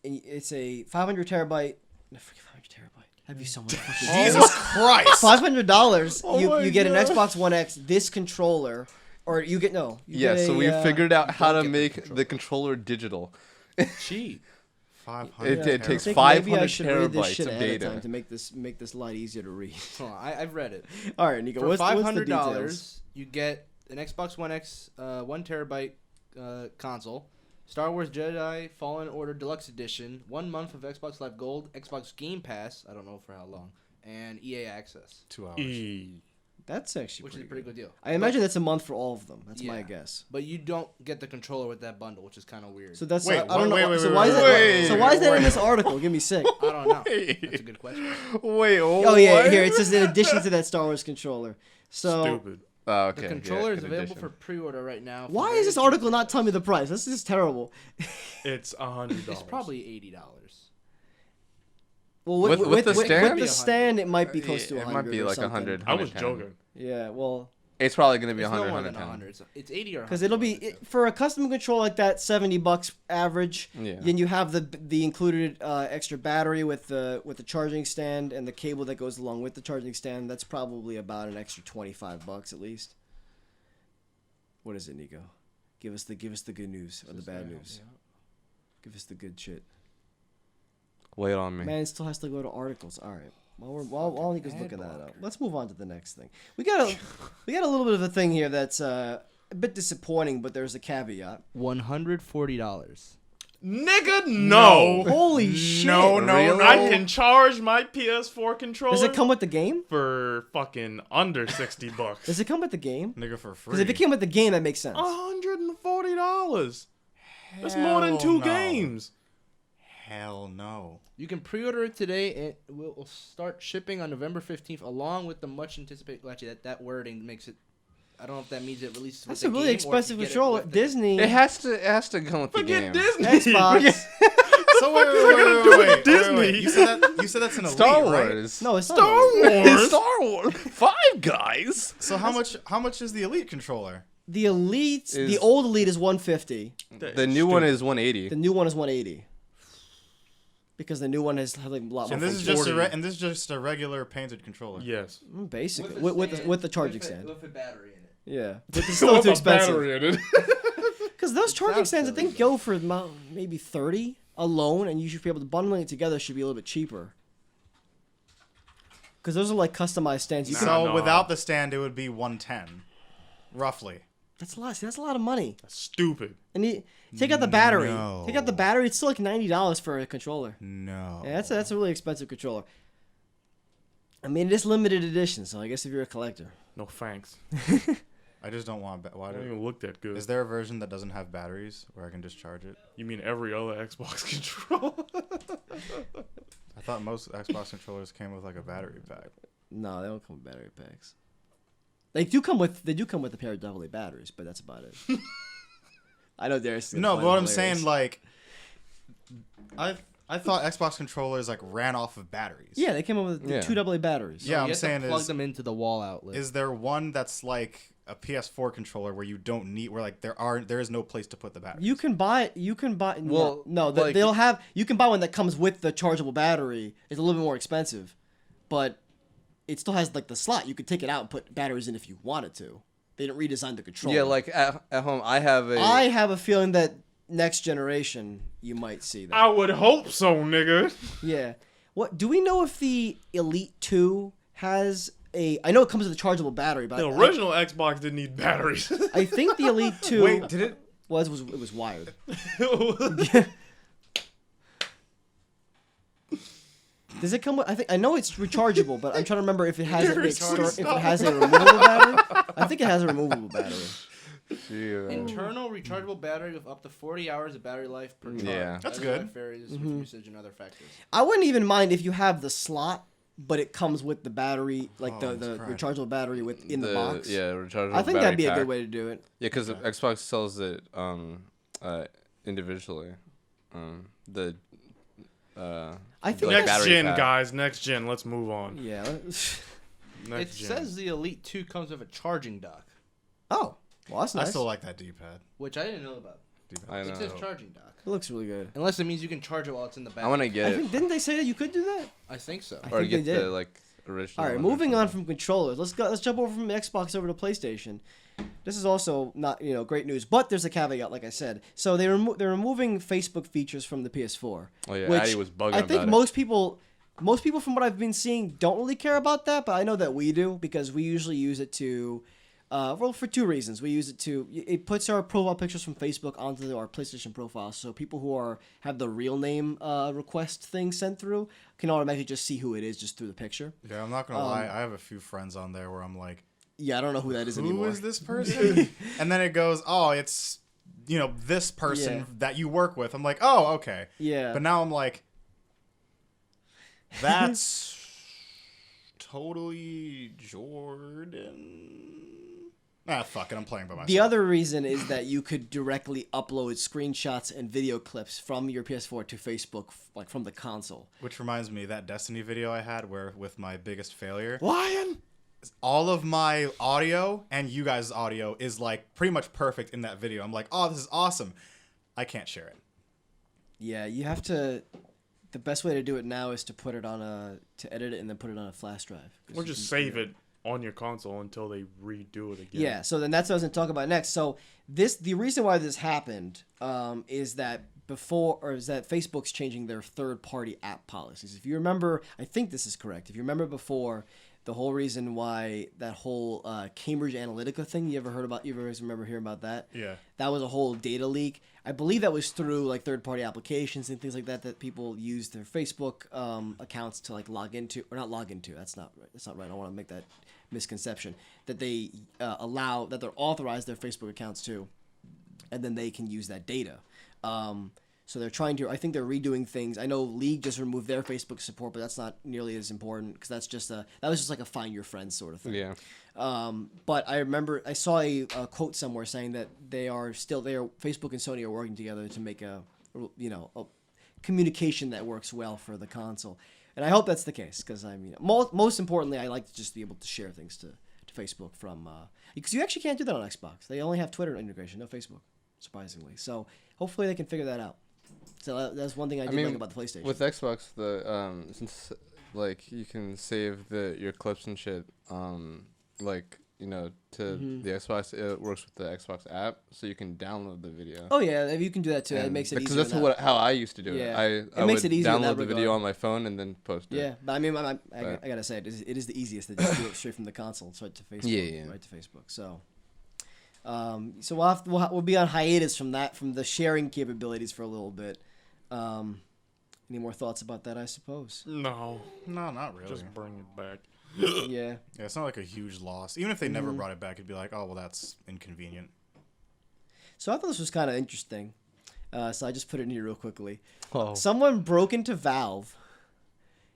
it's a 500 terabyte. No, forget 500 terabyte. That'd be so much. Jesus Christ! $500. You get an Xbox One X, this controller, or you get you Yeah, get so a, we figured out how to get the make controller. the controller digital. Cheap. 500. It takes I think 500 maybe I should read this terabytes shit of ahead data. time to make this light easier to read. Hold on, I've read it. All right, Nico. For What's the $500, details? you get an Xbox One X 1 terabyte console, Star Wars Jedi Fallen Order Deluxe Edition, 1 month of Xbox Live Gold, Xbox Game Pass, I don't know for how long, and EA Access, 2 hours. That's actually which is a pretty good deal. I imagine that's a month for all of them. That's my Yeah. guess. But you don't get the controller with that bundle, which is kind of weird. So that's Wait, I don't know. wait, So wait, why is that? wait, So why is that in wait. this article? Give me sick. I don't know. Wait. That's a good question. Wait. Oh yeah, here it says in addition to that Star Wars controller. So Stupid. Oh, okay. The controller yeah, is good available addition. for pre-order right now. for why is various this article not telling me the price? This is terrible. It's $100. It's probably $80. Well, With the stand? with the stand, it might be close to It 100. might be or like something. 100. I was 110. joking. Yeah, well, It's probably gonna be It's 100, no more than 110. 100. It's 80 or 100. because it'll be for a custom control like that, $70 average. Yeah. Then you have the included extra battery with the charging stand and the cable that goes along with the charging stand. That's probably about an extra $25 at least. What is it, Nico? Give us the good news or the bad news. Give us the good shit. Wait on me. Man, it still has to go to articles. All right. While Nico's looking that up, let's move on to the next thing. We got a little bit of a thing here that's a bit disappointing, but there's a caveat. $140. Nigga, no. Holy shit! No, Really? I can charge my PS4 controller Does it come with the game? for fucking under $60. Does it come with the game? Nigga for free. Because if it came with the game, that makes sense. $140. That's more than 2 games. Hell no. You can pre-order it today, and it will start shipping on November 15th, along with the much anticipated. Well, actually, that wording makes it. I don't know if that means it releases. That's with a the really game, or if expensive you get it controller. with the- Disney, It has to come with the game. Forget Disney. Xbox. So wait, with Disney? wait. You said that's an elite, Star right? Wars. No, it's not. Star Wars. Star Wars. Five Guys. So how much is the elite controller? The Elite, the Is- old Elite is 150. The new one is 180. The new one is 180. Because the new one has like a lot more. And this is just a regular painted controller. Yes. Basically with the charging stand. With a battery in it. Yeah, but it's still too expensive. in it. Because those charging sounds stands, I silly, think, go for maybe 30 alone, and you should be able to bundling it together. Should be a little bit cheaper. Because those are like customized stands. You can, So No. without the stand, it would be 110, roughly. that's a lot. See, that's a lot of money. That's stupid. And take out the battery. No. Take out the battery. It's still like $90 for a controller. No. Yeah, that's a really expensive controller. I mean, it is limited edition, so I guess if you're a collector. No thanks. I just don't want. Why I don't do? even look that good. Is there a version that doesn't have batteries where I can just charge it? You mean every other Xbox controller? I thought most Xbox controllers came with like a battery pack. No, they don't come with battery packs. They do come with a pair of AA batteries, but that's about it. I know Darius. No, but what I'm saying, like, I thought Xbox controllers like ran off of batteries. Yeah, they came up with 2 AA batteries. Yeah, you I'm have saying to plug them into the wall outlet. Is there one that's like a PS4 controller where you don't need, where like there is no place to put the battery? You can buy. Well, no, like- they'll have. You can buy one that comes with the chargeable battery. It's a little bit more expensive, but it still has like the slot. You could take it out and put batteries in if you wanted to. They didn't redesign the controller. Yeah, like at home, I have a feeling that next generation you might see that. I would hope so, nigga. Yeah. What do we know if the Elite 2 has a? I know it comes with a chargeable battery, but The original Xbox didn't need batteries. I think the Elite 2 Wait, did it? it was wired. Does it come with? I know it's rechargeable, but I'm trying to remember if it has if it has a removable battery. I think it has a removable battery. Internal rechargeable battery with up to 40 hours of battery life per charge. Yeah. That's Battery good. life varies with usage and other factors. I wouldn't even mind if you have the slot, but it comes with the battery, like the Christ. rechargeable battery in the box. Yeah, rechargeable. I think that'd be a battery good way to do it. Yeah, because Xbox sells it individually. I think like Next battery gen, pack. guys. Next gen. Let's move on. Yeah. Next It gen. says the Elite 2 comes with a charging dock, Oh, well, that's nice. I still like that D-pad. which I didn't know about. I It says know. charging dock. It looks really good. Unless it means you can charge it while it's in the back. I want to I get it think didn't they say that you could do that? I think so. or think they get did. the like original. All right, one or moving on something. from controllers. Let's jump over from Xbox over to PlayStation. This is also not great news, but there's a caveat, like I said. So they're removing Facebook features from the PS4. Oh yeah, which Addy was bugging I think about most people from what I've been seeing don't really care about that, but I know that we do because we usually use it to for 2 reasons. We use it puts our profile pictures from Facebook onto our PlayStation profile, so people who have the real name request thing sent through can automatically just see who it is just through the picture. Yeah, I'm not gonna lie. I have a few friends on there where I'm like, Yeah, I don't know who that is who anymore. is this person? And then it goes, oh, it's this person Yeah. that you work with. I'm like, oh, okay. Yeah. But now I'm like, that's totally Jordan. Fuck it. I'm playing by myself. The other reason is that you could directly upload screenshots and video clips from your PS4 to Facebook, like from the console. Which reminds me, that Destiny video I had where with my biggest failure, Lion! all of my audio and you guys' audio is like pretty much perfect in that video. I'm like, oh, this is awesome. I can't share it. Yeah, you have to. The best way to do it now is to put it to edit it and then put it on a flash drive. Or just save it on your console until they redo it again. Yeah, so then that's what I was going to talk about next. So the reason why this happened is that Facebook's changing their third-party app policies. If you remember, I think this is correct. If you remember before, the whole reason why that whole Cambridge Analytica thing, you ever guys remember hearing about that? Yeah. That was a whole data leak. I believe that was through like third-party applications and things like that people use their Facebook accounts to like log into, or not log into. That's not right. That's not right. I don't want to make that misconception. That they that they're authorized their Facebook accounts to, and then they can use that data. So they're trying to. I think they're redoing things. I know League just removed their Facebook support, but that's not nearly as important because that was just like a find your friends sort of thing. Yeah. But I remember I saw a quote somewhere saying that Facebook and Sony are working together to make a communication that works well for the console, and I hope that's the case because most importantly I like to just be able to share things to Facebook from because you actually can't do that on Xbox. They only have Twitter integration, no Facebook, surprisingly. So hopefully they can figure that out. So that's one thing I did like about the PlayStation. With Xbox, since like you can save your clips and shit, to the Xbox, it works with the Xbox app, so you can download the video. Oh yeah, if you can do that too. It makes it easier. Because that's how I used to do Yeah. it. I makes would it easier in download that the regard. video on my phone and then post it. Yeah, but I mean, I gotta say, it is the easiest to just do it straight from the console, right to Facebook. Yeah. Right to Facebook. So, we'll be on hiatus from the sharing capabilities for a little bit. Any more thoughts about that? I suppose. No, not really. just bring it back. Yeah. Yeah, it's not like a huge loss. Even if they never brought it back, it'd be like, oh, well, that's inconvenient. So I thought this was kind of interesting. So I just put it in here real quickly. Oh. Someone broke into Valve,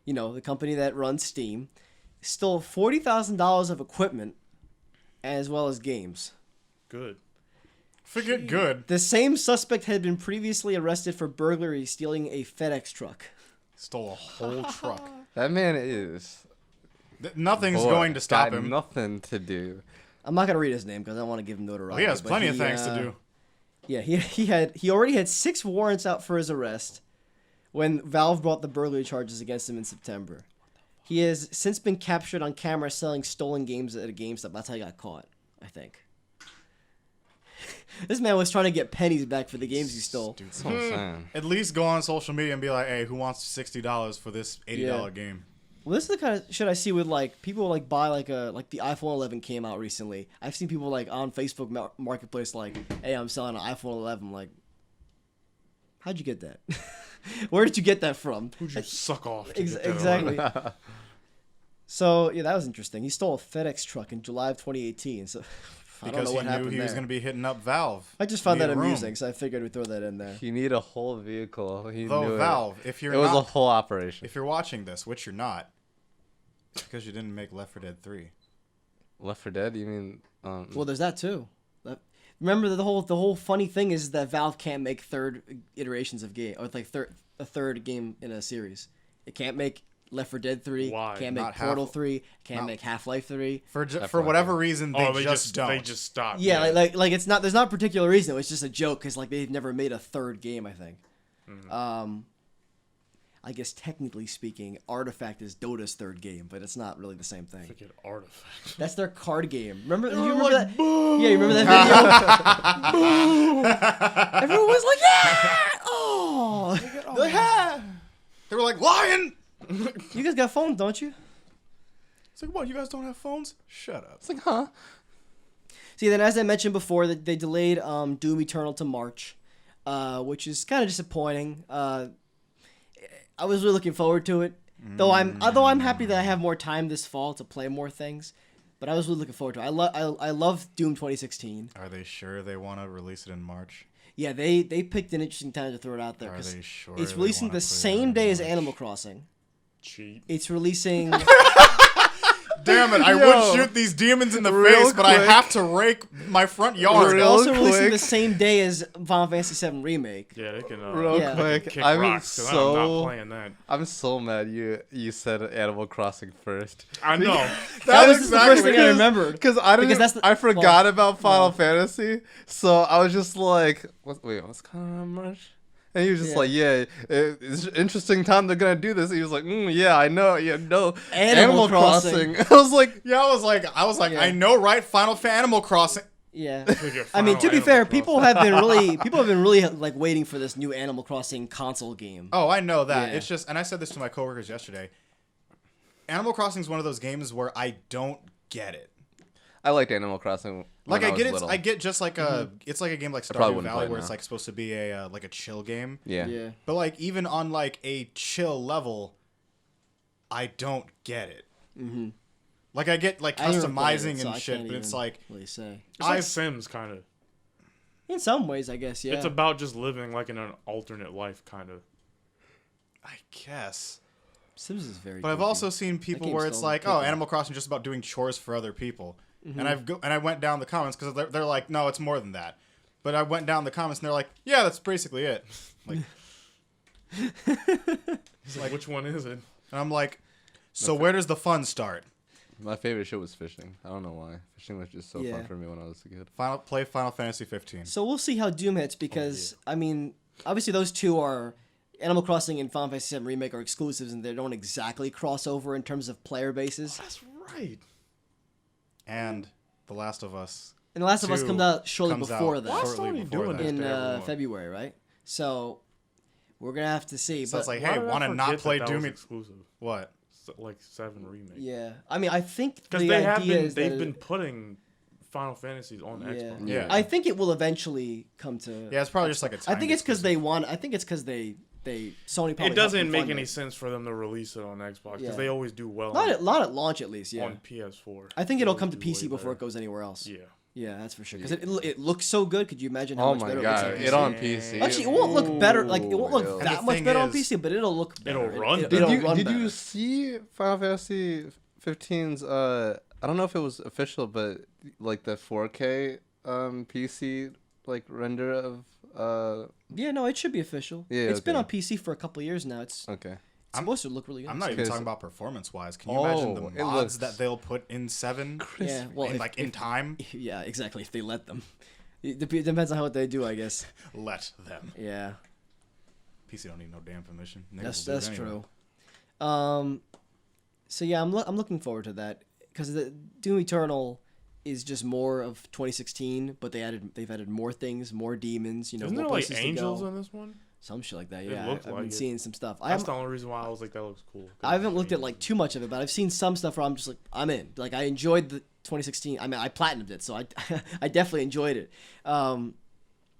the company that runs Steam, stole $40,000 of equipment, as well as games. Good. Forget good. The same suspect had been previously arrested for burglary, stealing a FedEx truck. Stole a whole truck. That man is. Nothing's boy, going to stop got him. Nothing to do. I'm not gonna read his name because I don't want to give him notoriety. Well, he has but plenty of things to do. Yeah, he already had 6 warrants out for his arrest when Valve brought the burglary charges against him in September. He has since been captured on camera selling stolen games at a GameStop. That's how he got caught, I think. This man was trying to get pennies back for the games he stole. That's what I'm saying. At least go on social media and be like, hey, who wants $60 for this $80 game? Well, this is the kind of shit I see with like people like buy like the iPhone 11 came out recently. I've seen people like on Facebook Marketplace like, hey, I'm selling an iPhone 11. Like, how'd you get that? Where did you get that from? Who'd you suck off? To get that Exactly. on? So yeah, that was interesting. He stole a FedEx truck in July of 2018. So I don't Because know he what knew happened he was there. going to be hitting up Valve. I just found that Need a room. amusing, so I figured we'd throw that in there. He need a whole vehicle. He Though knew Valve, if it. you're It was not, a whole operation. if you're watching this, which you're not, it's because you didn't make Left 4 Dead 3. Left 4 Dead? You mean? Well, there's that too. Remember the whole funny thing is that Valve can't make third iterations of game or like a third game in a series. It can't make Left 4 Dead 3. Why? Can't make Not Portal Half- 3. Can't not- make Half-Life 3. For whatever reason, they, They just don't. They just stopped. Yeah, like it's not. There's not a particular reason. It's just a joke because like they've never made a third game. I think. I guess technically speaking, Artifact is Dota's third game, but it's not really the same thing. Forget Artifact. That's their card game. Remember? You were remember like, that? "Boo!" Yeah, you remember that video? Everyone was like, "Yeah!" Oh, They were like, lion! you guys got phones, don't you? It's like, what? You guys don't have phones? Shut up. It's like, huh? See, then as I mentioned before, that they delayed Doom Eternal to March, which is kind of disappointing. I was really looking forward to it, though I'm happy that I have more time this fall to play more things. But I was really looking forward to it. I love Doom 2016. Are they sure they want to release it in March? Yeah, they picked an interesting time to throw it out there. Are 'cause they sure it's they releasing wanna the put it same out day in as March? Animal Crossing. Cheat. It's releasing. Damn it, I Yo. would shoot these demons in the Real face, but I quick. have to rake my front yard. It's Real also releasing quick. the same day as Final Fantasy VII Remake. Yeah, they can. Real Yeah. quick, Kick I'm rocks, 'cause I'm so not playing that. I'm so mad you said Animal Crossing first. I know. That was just the first thing I remembered. Because I didn't. Because that's the- I forgot about Final no. Fantasy, so I was just like, what's coming on March? And he was just Yeah. like, yeah, it's an interesting time they're gonna do this. He was like, yeah, I know, yeah, no, Animal Crossing. I was like, Yeah, I was like, Yeah. I know, right? Animal Crossing. Yeah. Figure I mean, to be Final fair, Animal people have been really like waiting for this new Animal Crossing console game. Oh, I know that. Yeah. It's just, and I said this to my coworkers yesterday. Animal Crossing is one of those games where I don't get it. I liked Animal Crossing. Like when I get was it. little. I get just like a. It's like a game like probably Stardew wouldn't Valley play where now. it's like supposed to be a like a chill game. Yeah. But like even on like a chill level, I don't get it. Mm-hmm. Like I get like I never played customizing it, so and I shit, can't but it's even like really say. It's like I've- Sims, kind of. In some ways, I guess. Yeah. It's about just living like in an alternate life, kind of. I guess. Sims is very. But I've goofy. also seen people game's where it's still like, kicking. oh, Animal Crossing is just about doing chores for other people. Mm-hmm. And I went down the comments because they're like, no, it's more than that. But I went down the comments and they're like, yeah, that's basically it. Like, He's like, which one is it? and I'm like, so where does the fun start? My favorite show was fishing. I don't know why. Fishing was just so Yeah. fun for me when I was a kid. Play Final Fantasy 15. So we'll see how Doom hits because I mean, obviously those two are Animal Crossing and Final Fantasy VII Remake are exclusives and they don't exactly cross over in terms of player bases. That's right. And The Last of Us. And The Last of Us 2 comes out shortly comes before out that. Why shortly Sony before doing that. this? in to everyone. February, right? So we're gonna have to see. So but it's like, Why hey, did I want to not forget play that Doom? was exclusive. What? Like 7 remake. yeah, I mean, I think Because the they have idea been, is they've that been putting Final Fantasies on Xbox. Yeah. I think it will eventually come to. Yeah, it's probably just like a I time think it's because exclusive. they want. I think it's because they Sony. Probably It doesn't helped them make fund any it. sense for them to release it on Xbox because Yeah. they always do well Not at launch at least. Yeah, on PS4. I think They it'll always come to do way PC before it better. goes anywhere else. Yeah. Yeah, that's for sure. Because it looks so good. Could you imagine how Oh much my better god, it looks it on on PC? PC. Actually, it won't look better. Like it won't Ooh, look yeah. that the much thing better on is- PC, but it'll look better. It'll run It'll better. Did you run did better. you see Final Fantasy 15's I don't know if it was official, but like the 4K PC like render of Yeah, no, it should be official. Yeah, It's been okay. on PC for a couple years now. It's okay. supposed to look really good. I'm not even Because- talking about performance-wise. Can you imagine the Oh, it mods looks that they'll put in 7? Yeah, well, in time? Yeah, exactly. If they let them, it depends on what they do, I guess. Let them. Yeah, PC don't need no damn permission. Niggas that's will do it anyway. true. So yeah, I'm looking forward to that because the Doom Eternal is just more of 2016, but they've added more things, more demons. You know, Isn't more there like places angels to go. in this one? Some shit like that. It Yeah, looked I've like been it. seeing some stuff. That's the only reason why I was like, that looks cool. I haven't looked at like too much of it, but I've seen some stuff where I'm just like, I'm in. Like I enjoyed the 2016. I mean, I platinumed it, so I I definitely enjoyed it.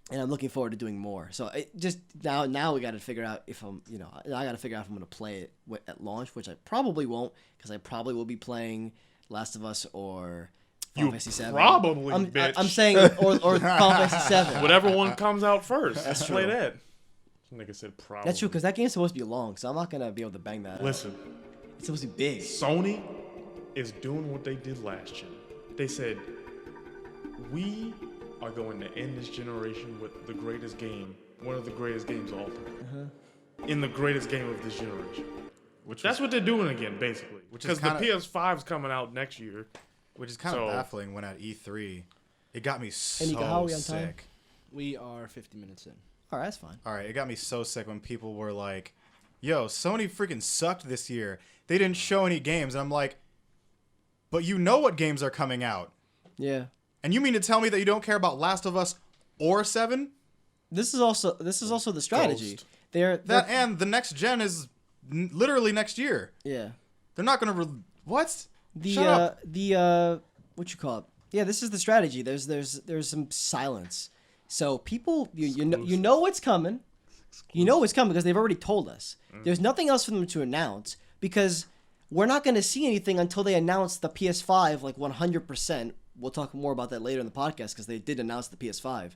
And I'm looking forward to doing more. So it just now we got to figure out if I got to figure out if I'm going to play it at launch, which I probably won't because I probably will be playing Last of Us or Final Fantasy 7. Probably, I'm bitch. I'm saying or Final Fantasy 7. Whatever one comes out first. That's Play true. that. Nigga said probably. That's true because that game's supposed to be long, so I'm not going to be able to bang that out. Listen, It's supposed to be big. Sony is doing what they did last gen. They said, we are going to end this generation with the greatest game, one of the greatest games of all time. In the greatest game of this generation. That's what they're doing again, basically. Which is Because the kinda- PS5's coming out next year. Which is kind So- of baffling when at E3, it got me so And how are we on time? sick. We are 50 minutes in. All right, that's fine. All right, it got me so sick when people were like, yo, Sony freaking sucked this year. They didn't show any games. And I'm like, but you know what games are coming out. Yeah. And you mean to tell me that you don't care about Last of Us or 7? This is also the strategy. Ghost. They're That and the next gen is literally next year. yeah. They're not going to... What? The Shut up. what you call it? Yeah, this is the strategy. There's some silence. So people you know what's coming. You know what's coming because they've already told us. There's nothing else for them to announce because we're not going to see anything until they announce the PS5 like 100%. We'll talk more about that later in the podcast because they did announce the PS5.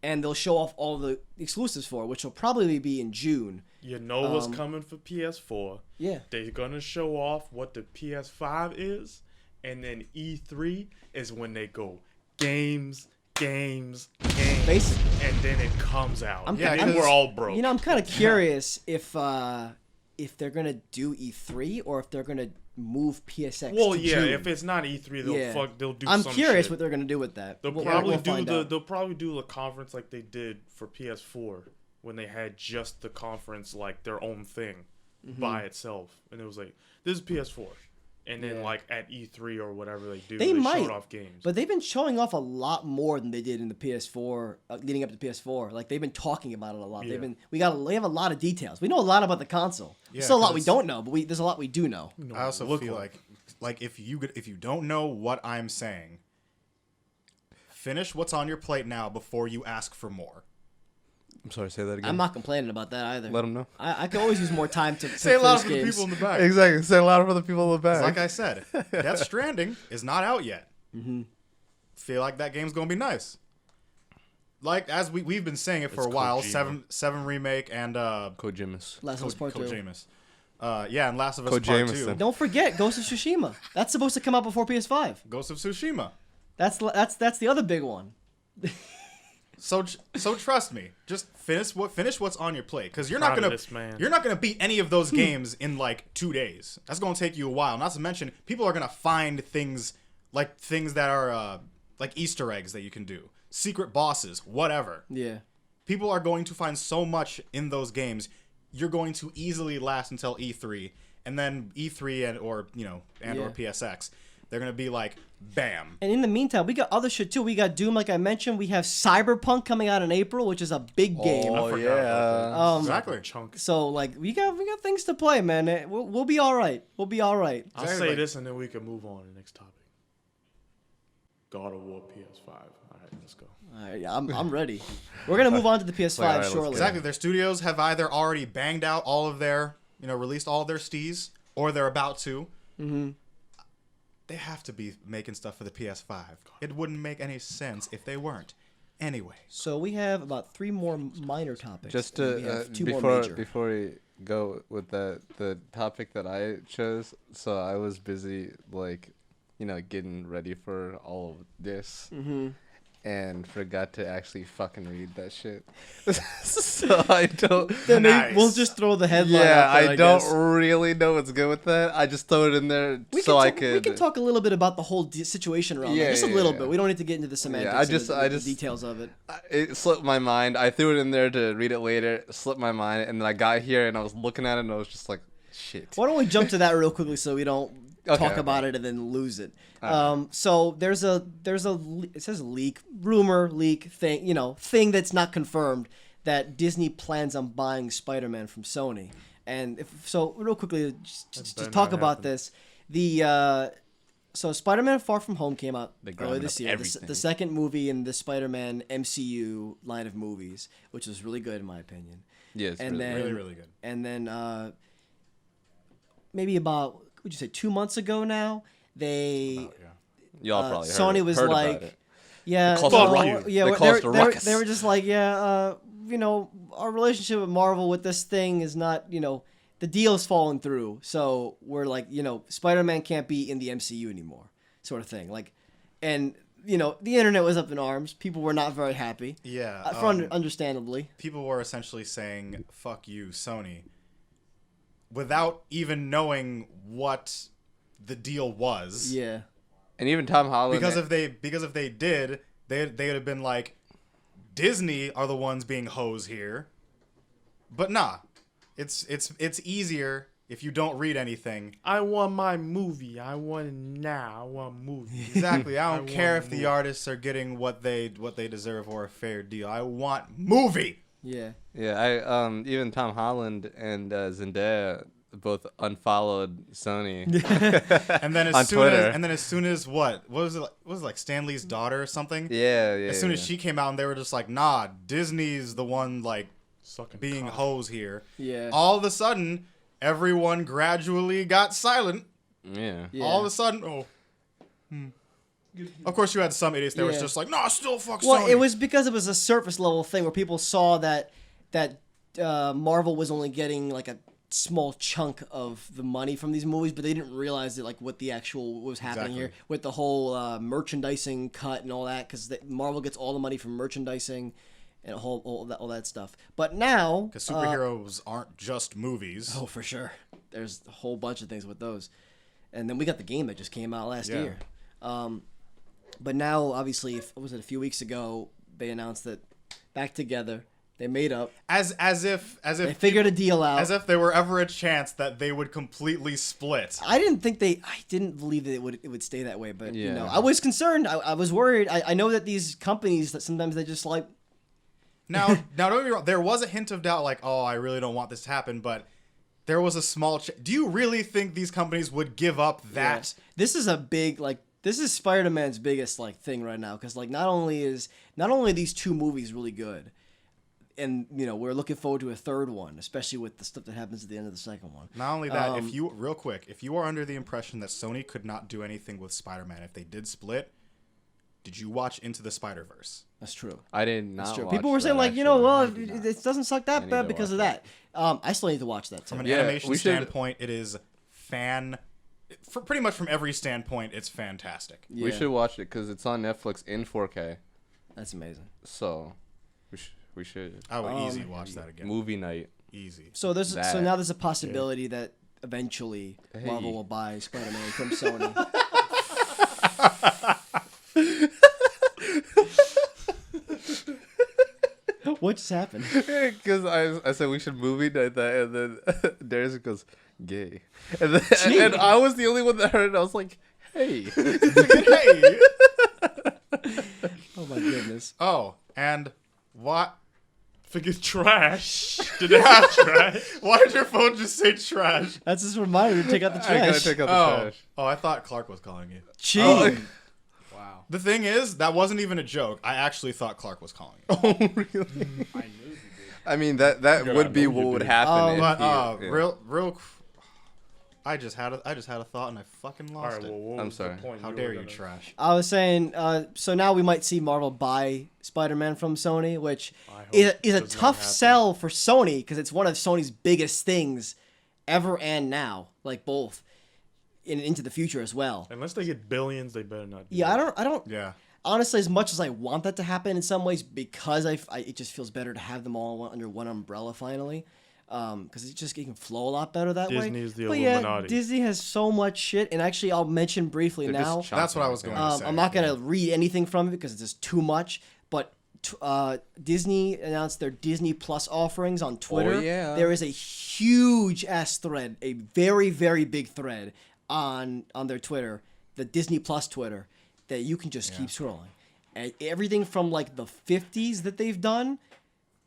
And they'll show off all the exclusives for it, which will probably be in June. You know what's coming for PS4. Yeah. They're going to show off what the PS5 is. And then E3 is when they go games. Basically. And then it comes out. I'm- and then I'm- we're all broke. You know, I'm kind of curious if they're gonna do E3 or if they're gonna move PSX. well, to yeah, June. if it's not E3, they'll do I'm some curious shit. what they're gonna do with that. They'll We'll find out. they'll probably do a conference like they did for PS4 when they had just the conference like their own thing by itself, and it was like this is PS4, and then Yeah. like at E3 or whatever they do, They might, showed off games. But they've been showing off a lot more than they did in the PS4 leading up to PS4. Like they've been talking about it a lot. Yeah. We have a lot of details. We know a lot about the console. Yeah, There's still a lot 'cause we don't know, but there's a lot we do know. You know, I also look feel like if you don't know what I'm saying, finish what's on your plate now before you ask for more. I'm sorry, say that again. I'm not complaining about that either. Let them know. I can always use more time to Say a lot finish for the games. people in the back. Exactly. Say a lot for the people in the back. Like I said, Death Stranding is not out yet. Feel like that game's gonna be nice. Like as we've been saying it for It's a while, Kojima. seven remake and Kojimus. Last of Us Part 2. Kojimus. Yeah, and Last of Us Part Kojameson. 2. Don't forget Ghost of Tsushima. That's supposed to come out before PS5. Ghost of Tsushima. That's the other big one. So trust me, just finish what's on your plate, because you're not Proud of gonna this man. you're not gonna beat any of those games in like 2 days. That's gonna take you a while. Not to mention, people are gonna find things that are like Easter eggs that you can do, secret bosses, whatever. Yeah. People are going to find so much in those games. You're going to easily last until E3, and then E3 or PSX. They're gonna be like, bam. And in the meantime, we got other shit too. We got Doom, like I mentioned. We have Cyberpunk coming out in April, which is a big game. Oh, forgot about yeah. Exactly. chunk. So like we got things to play, man. We'll be all right. We'll be all right. I'll Exactly. say this and then we can move on to the next topic. God of War PS5. All right, let's go. All right, yeah, I'm ready. We're gonna move on to the PS5 All right, let's shortly. go. Exactly. Their studios have either already banged out all of their, released all of their stees, or they're about to. Mm-hmm. They have to be making stuff for the PS5. It wouldn't make any sense if they weren't. Anyway. So we have about 3 more minor topics. Just and we to have 2 more before major. before we go with the topic that I chose. So I was busy getting ready for all of this. Mm-hmm. And forgot to actually fucking read that shit. So I don't. Then Nice. we'll just throw the headline. Yeah, out there, I don't guess. really know what's good with that. I just throw it in there We I can we can talk a little bit about the whole situation around Yeah, it. Just a yeah, little yeah. bit. We don't need to get into the semantics. I and just- the, I the just- details of it. It slipped my mind. I threw it in there to read it later. Slipped my mind, and then I got here and I was looking at it and I was just like, shit. Why don't we jump to that real quickly so we don't talk Okay. about it and then lose it. Alright. So there's a it says leak, rumor, leak thing, thing that's not confirmed that Disney plans on buying Spider-Man from Sony. And real quickly, just better talk not about happen. this. So Spider-Man Far From Home came out They earlier ground this up year. everything. The second movie in the Spider-Man MCU line of movies, which was really good in my opinion. Yeah, it's And really, then- Really, really good. And then maybe about, would you say 2 months ago now, they y'all probably Sony was heard about like, it. yeah, They caused well, a ruckus. yeah, They they caused a were, ruckus. they were just like, yeah, our relationship with Marvel with this thing is not, the deal's falling through, so we're like, Spider-Man can't be in the MCU anymore, sort of thing, like, and the internet was up in arms. People were not very happy, Yeah. understandably. People were essentially saying, fuck you, Sony, without even knowing what the deal was. Yeah, And even Tom Holland. Because if they did, they'd have been like, Disney are the ones being hoes here. But nah. It's easier if you don't read anything. I want my movie. I want it now. I want movie. Exactly. I don't I care want if the movie. artists are getting what they deserve or a fair deal. I want movie. yeah. Yeah, even Tom Holland and Zendaya both unfollowed Sony. And then On Twitter. as soon as what was it? Was it like Stanley's daughter or something? Yeah. As soon as she came out, and they were just like, nah, Disney's the one like Sucking being cock. hoes here. Yeah. All of a sudden, everyone gradually got silent. Yeah. Yeah. All of a sudden, Of course, you had some idiots that was Yeah. just like, nah, still fuck Well, Sony. it was because it was a surface level thing where people saw that Marvel was only getting like a small chunk of the money from these movies, but they didn't realize that what the actual what was happening here Exactly. with the whole merchandising cut and all that, because Marvel gets all the money from merchandising and all that stuff. But now, Because superheroes aren't just movies. oh for sure, there's a whole bunch of things with those, and then we got the game that just came out last Yeah. year. But now, obviously, was it a few weeks ago? They announced that back together. They made up. As if They figured a deal out. as if there were ever a chance that they would completely split. I didn't believe that it would stay that way. But Yeah. I was concerned. I was worried. I know that these companies that sometimes they just like. Now don't get me wrong. There was a hint of doubt, like, oh, I really don't want this to happen, but there was a small. Do you really think these companies would give up that? This is a big This is Spider-Man's biggest thing right now, because not only are these two movies really good, and we're looking forward to a third one, especially with the stuff that happens at the end of the second one. Not only that, if you are under the impression that Sony could not do anything with Spider-Man if they did split, did you watch Into the Spider-Verse? That's true. I did not. That's true. watch People were saying that, it doesn't suck I that need bad to because of watch that. I still need to watch that too. From an Yeah, animation we should- standpoint, it is pretty much from every standpoint, it's fantastic. Yeah, We should watch it because it's on Netflix in 4K. That's amazing. So we should I would easy watch that again. movie night. Easy. So That. now there's a possibility that eventually Hey. Marvel will buy Spider-Man from Sony. What just happened? Because I said we should movie night that, and then Darius goes gay, and then and I was the only one that heard it. I was like, hey. Hey. Oh my goodness. Oh, and what? Forget trash. Did it have trash? Why did your phone just say trash? That's just a reminder to take out the I gotta trash. take out the Oh, trash. I thought Clark was calling you. Gee. Wow. The thing is, that wasn't even a joke. I actually thought Clark was calling you. Oh, really? I knew you did. I mean that Yeah, would I be know what you would do. happen. if But you, yeah. real, I just had a thought and I fucking All lost right, it. well, what I'm was sorry. The point How were dare you, gonna- trash? I was saying, so now we might see Marvel buy Spider-Man from Sony, which I hope is it a does not tough happen. sell for Sony because it's one of Sony's biggest things ever and now, like both, into the future as well. Unless they get billions, they better not. Do Yeah, it. I don't. Yeah. Honestly, as much as I want that to happen in some ways, because it just feels better to have them all under one umbrella finally. Because it can flow a lot better that way. Disney is the but yeah, Illuminati. Disney has so much shit, and actually, I'll mention briefly They're now. just That's what I was chopping going to everything. say. I'm not gonna read anything from it because it's just too much. But Disney announced their Disney Plus offerings on Twitter. yeah. There is a huge ass thread, a very very big thread on their Twitter, the Disney Plus Twitter, that you can just keep scrolling. And everything from like the 50s that they've done,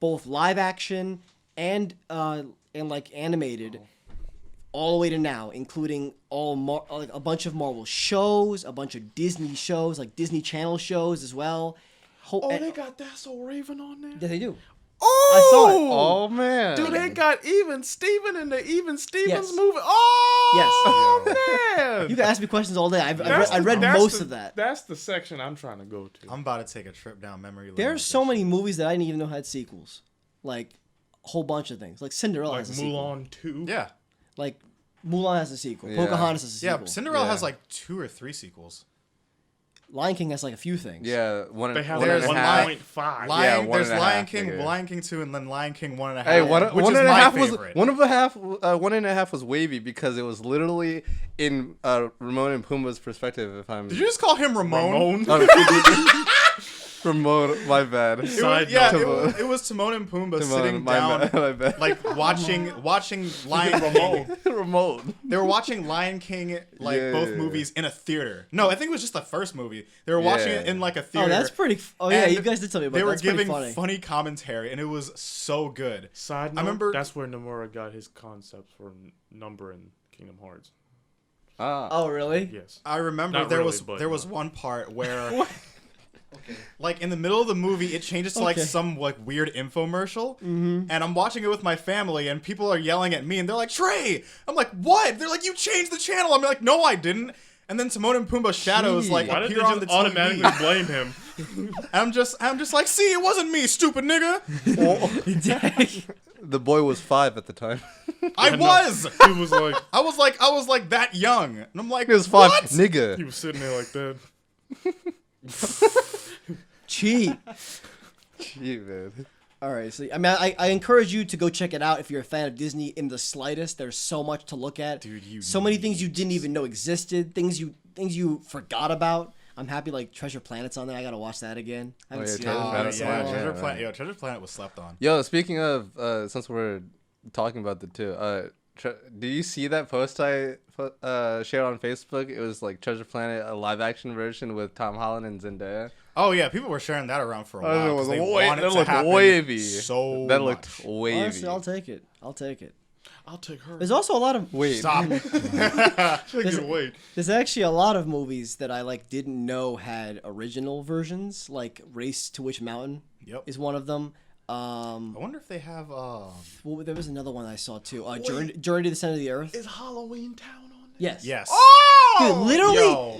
both live action and like animated, all the way to now, including like a bunch of Marvel shows, a bunch of Disney shows, like Disney Channel shows as well. Oh, they got That's So Raven on there. Yeah, they do. Oh, I saw it. Oh man. Dude, they got Even Steven in the Even Stevens Yes. movie. Oh, man. You can ask me questions all day. I That's read that's most the- of that. That's the section I'm trying to go to. I'm about to take a trip down memory lane. There's with so this many shit. movies that I didn't even know had sequels. Like a whole bunch of things. Like Cinderella Like has a sequel. Mulan 2. Yeah. Like Mulan has a sequel. Yeah. Pocahontas has a Yeah, sequel. Cinderella Yeah. has like 2 or 3 sequels. Lion King has like a few things. Yeah, one. They have one There's and a like half. 1.5. Lion, one there's and a Lion half, King, nigga. Lion King 2, and then Lion King 1.5. Hey, which one is and a my half favorite. was one and a half was wavy because it was literally in Ramon and Pumbaa's perspective. If I'm Did you just call him Ramon? Ramon. Ramon, my bad. It was, Side yeah, note. it was Timon and Pumbaa Timon, sitting my down, bad, my bad. like watching Lion King. Ramon. They were watching Lion King, like Yeah, both yeah, movies in a theater. No, I think it was just the first movie. They were watching it Yeah. in like a theater. Oh, that's pretty. Oh yeah, And you guys did tell me about They that. were That's pretty giving funny. commentary, and it was so good. Side note, I remember- that's where Nomura got his concepts for number in Kingdom Hearts. Ah. Oh really? Yes. I remember Not there really, was but, there was no. one part where, like in the middle of the movie, it changes to like Okay. some like weird infomercial, and I'm watching it with my family, and people are yelling at me, and they're like, "Trey!" I'm like, "What?" They're like, "You changed the channel." I'm like, "No, I didn't." And then Timon and Pumbaa's shadows like Why did they appear on the just automatically TV. blame him? I'm just like, "See, it wasn't me, stupid nigga." The boy was 5 at the time. I No, was. He was like, I was like that young, and I'm like, He was 5, "What?" nigga. he was sitting there like that. Cheat. Gee, man. All right, so I mean, I encourage you to go check it out if you're a fan of Disney in the slightest. There's so much to look at. Dude, you so many things you didn't even know existed. Things you forgot about. I'm happy like Treasure Planet's on there. I gotta watch that again. I haven't yeah, seen Treasure that in Planet, so yeah, long. Treasure yeah. Planet. Yo, Treasure Planet was slept on. Yo, speaking of, since we're talking about the two, do you see that post I shared on Facebook? It was like Treasure Planet, a live action version with Tom Holland and Zendaya. Oh yeah, people were sharing that around for a That while. 'cause they wanted that to looked happen wavy. So That looked much. wavy. Honestly, I'll take it. I'll take it. I'll take her. There's also a lot of Wait. Stop. There's- Wait. There's actually a lot of movies that I like didn't know had original versions. Like Race to Witch Mountain Yep. is one of them. I wonder if they have. Well, there was another one I saw too. Journey to the Center of the Earth. Is Halloween Town on there? Yes. Yes. Dude, literally, Yo.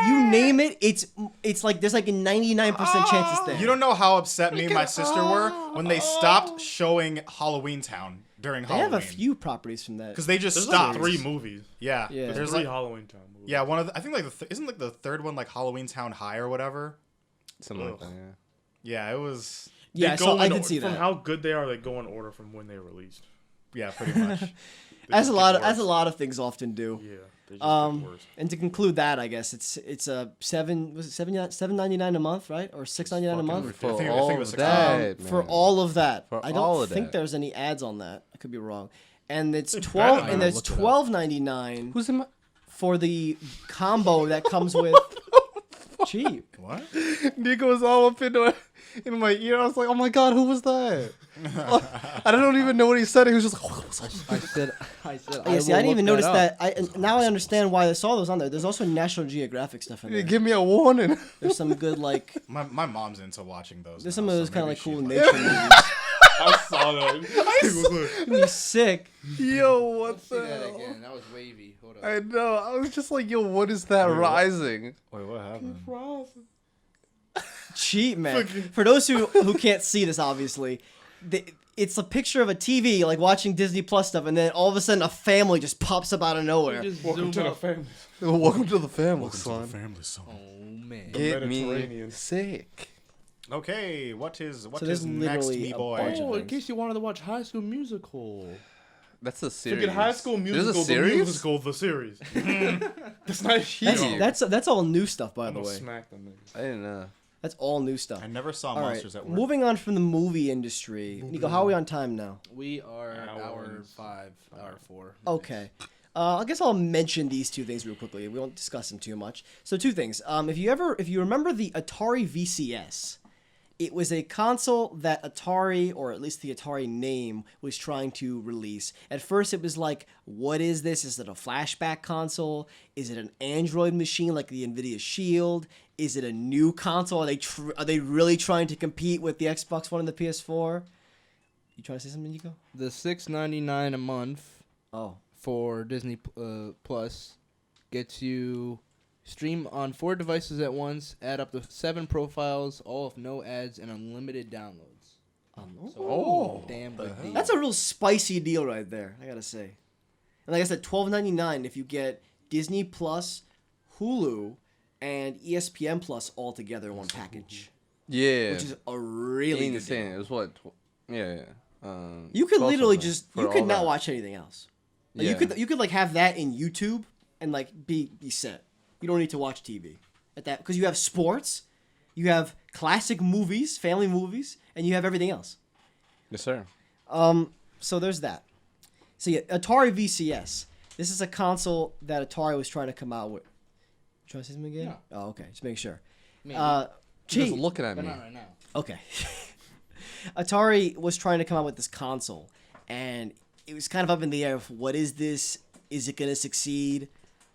you name it, it's like there's like a 99% chance it's there. You don't know how upset me and my sister were when they stopped showing Halloween Town during They Halloween. have a few properties from that. Because they just There's stopped. like 3 movies. Yeah. Yeah. There's There's 3 like, Halloween Town movies. yeah, one of the, I think like isn't like the third one like Halloween Town High or whatever. Something like Ugh. that, yeah. Yeah, it was. Yeah, They so go I in did see From that. how good they are, they go in order from when they released. Yeah, pretty much. They As just a get lot of worse. as a lot of things often do. Yeah, they just get worse. And to conclude that, I guess it's a $7.99 a month, right? Or $6.99 a fucking month. For think- I all think it was of like, that, For man. all of that. For I all don't of think that. there's any ads on that. I could be wrong. And it's bad 12 on and that. there's Look it up. $12.99 Who's in my... for the combo that comes with cheap. What? Nico was all up in my ear. I was like, oh my god, who was that? I don't even know what he said. He was just like, I said. Yeah, see, I didn't even notice up. that. Now I understand why I saw those on there. There's also National Geographic stuff in there. give me a warning. There's some good like. My mom's into watching those. There's now, some of so those kind of maybe like she cool likes nature movies. I saw that. You sick. Yo, what Let's see that again. That was wavy. Hold up. I know. I was just like, yo, what is that Wait, what? rising? Wait, what happened? Cheat, man. For those who can't see this, obviously, it's a picture of a TV, like watching Disney Plus stuff, and then all of a sudden a family just pops up out of nowhere. Just Welcome zoom to the up. family. Welcome to the family, Welcome to son. the family, son. Oh man. Get me Mediterranean. sick. Okay, what is there's next, literally me a boy? bunch of Oh, in things. case you wanted to watch High School Musical. That's a series. Forget High School Musical, There's a series? the musical, the series. That's not shit. That's all new stuff, by I'm the gonna way. smack them niggas. I didn't know. That's all new stuff. I never saw All right, Monsters at Work. moving on from the movie industry. Nico, how are we on time now? We are Hour hour and 5, hour 4. Okay. I guess I'll mention these two things real quickly. We won't discuss them too much. So two things. If you remember the Atari VCS, it was a console that Atari, or at least the Atari name, was trying to release. At first, it was like, what is this? Is it a flashback console? Is it an Android machine like the NVIDIA Shield? Is it a new console? Are they really trying to compete with the Xbox One and the PS4? You trying to say something, Nico? The $6.99 a month Oh. for Disney Plus gets you stream on 4 devices at once, add up to 7 profiles, all with no ads and unlimited downloads. So, damn good deal. That's a real spicy deal right there, I gotta say. And like I said, $12.99 if you get Disney Plus, Hulu, and ESPN Plus all together in one package, Yeah. which is a really good insane. deal. It was what? Yeah. You could 12 literally something just for you could all not that. watch anything else. Like, Yeah. you could like have that in YouTube and like be set. You don't need to watch TV at that because you have sports, you have classic movies, family movies, and you have everything else. Yes, sir. So there's that. So yeah, Atari VCS. This is a console that Atari was trying to come out with. Trying to say something again? No. Oh, okay. Just make sure. Maybe. Just Gee. looking at But me. not right now. Okay. Atari was trying to come out with this console, and it was kind of up in the air of what is this? Is it going to succeed?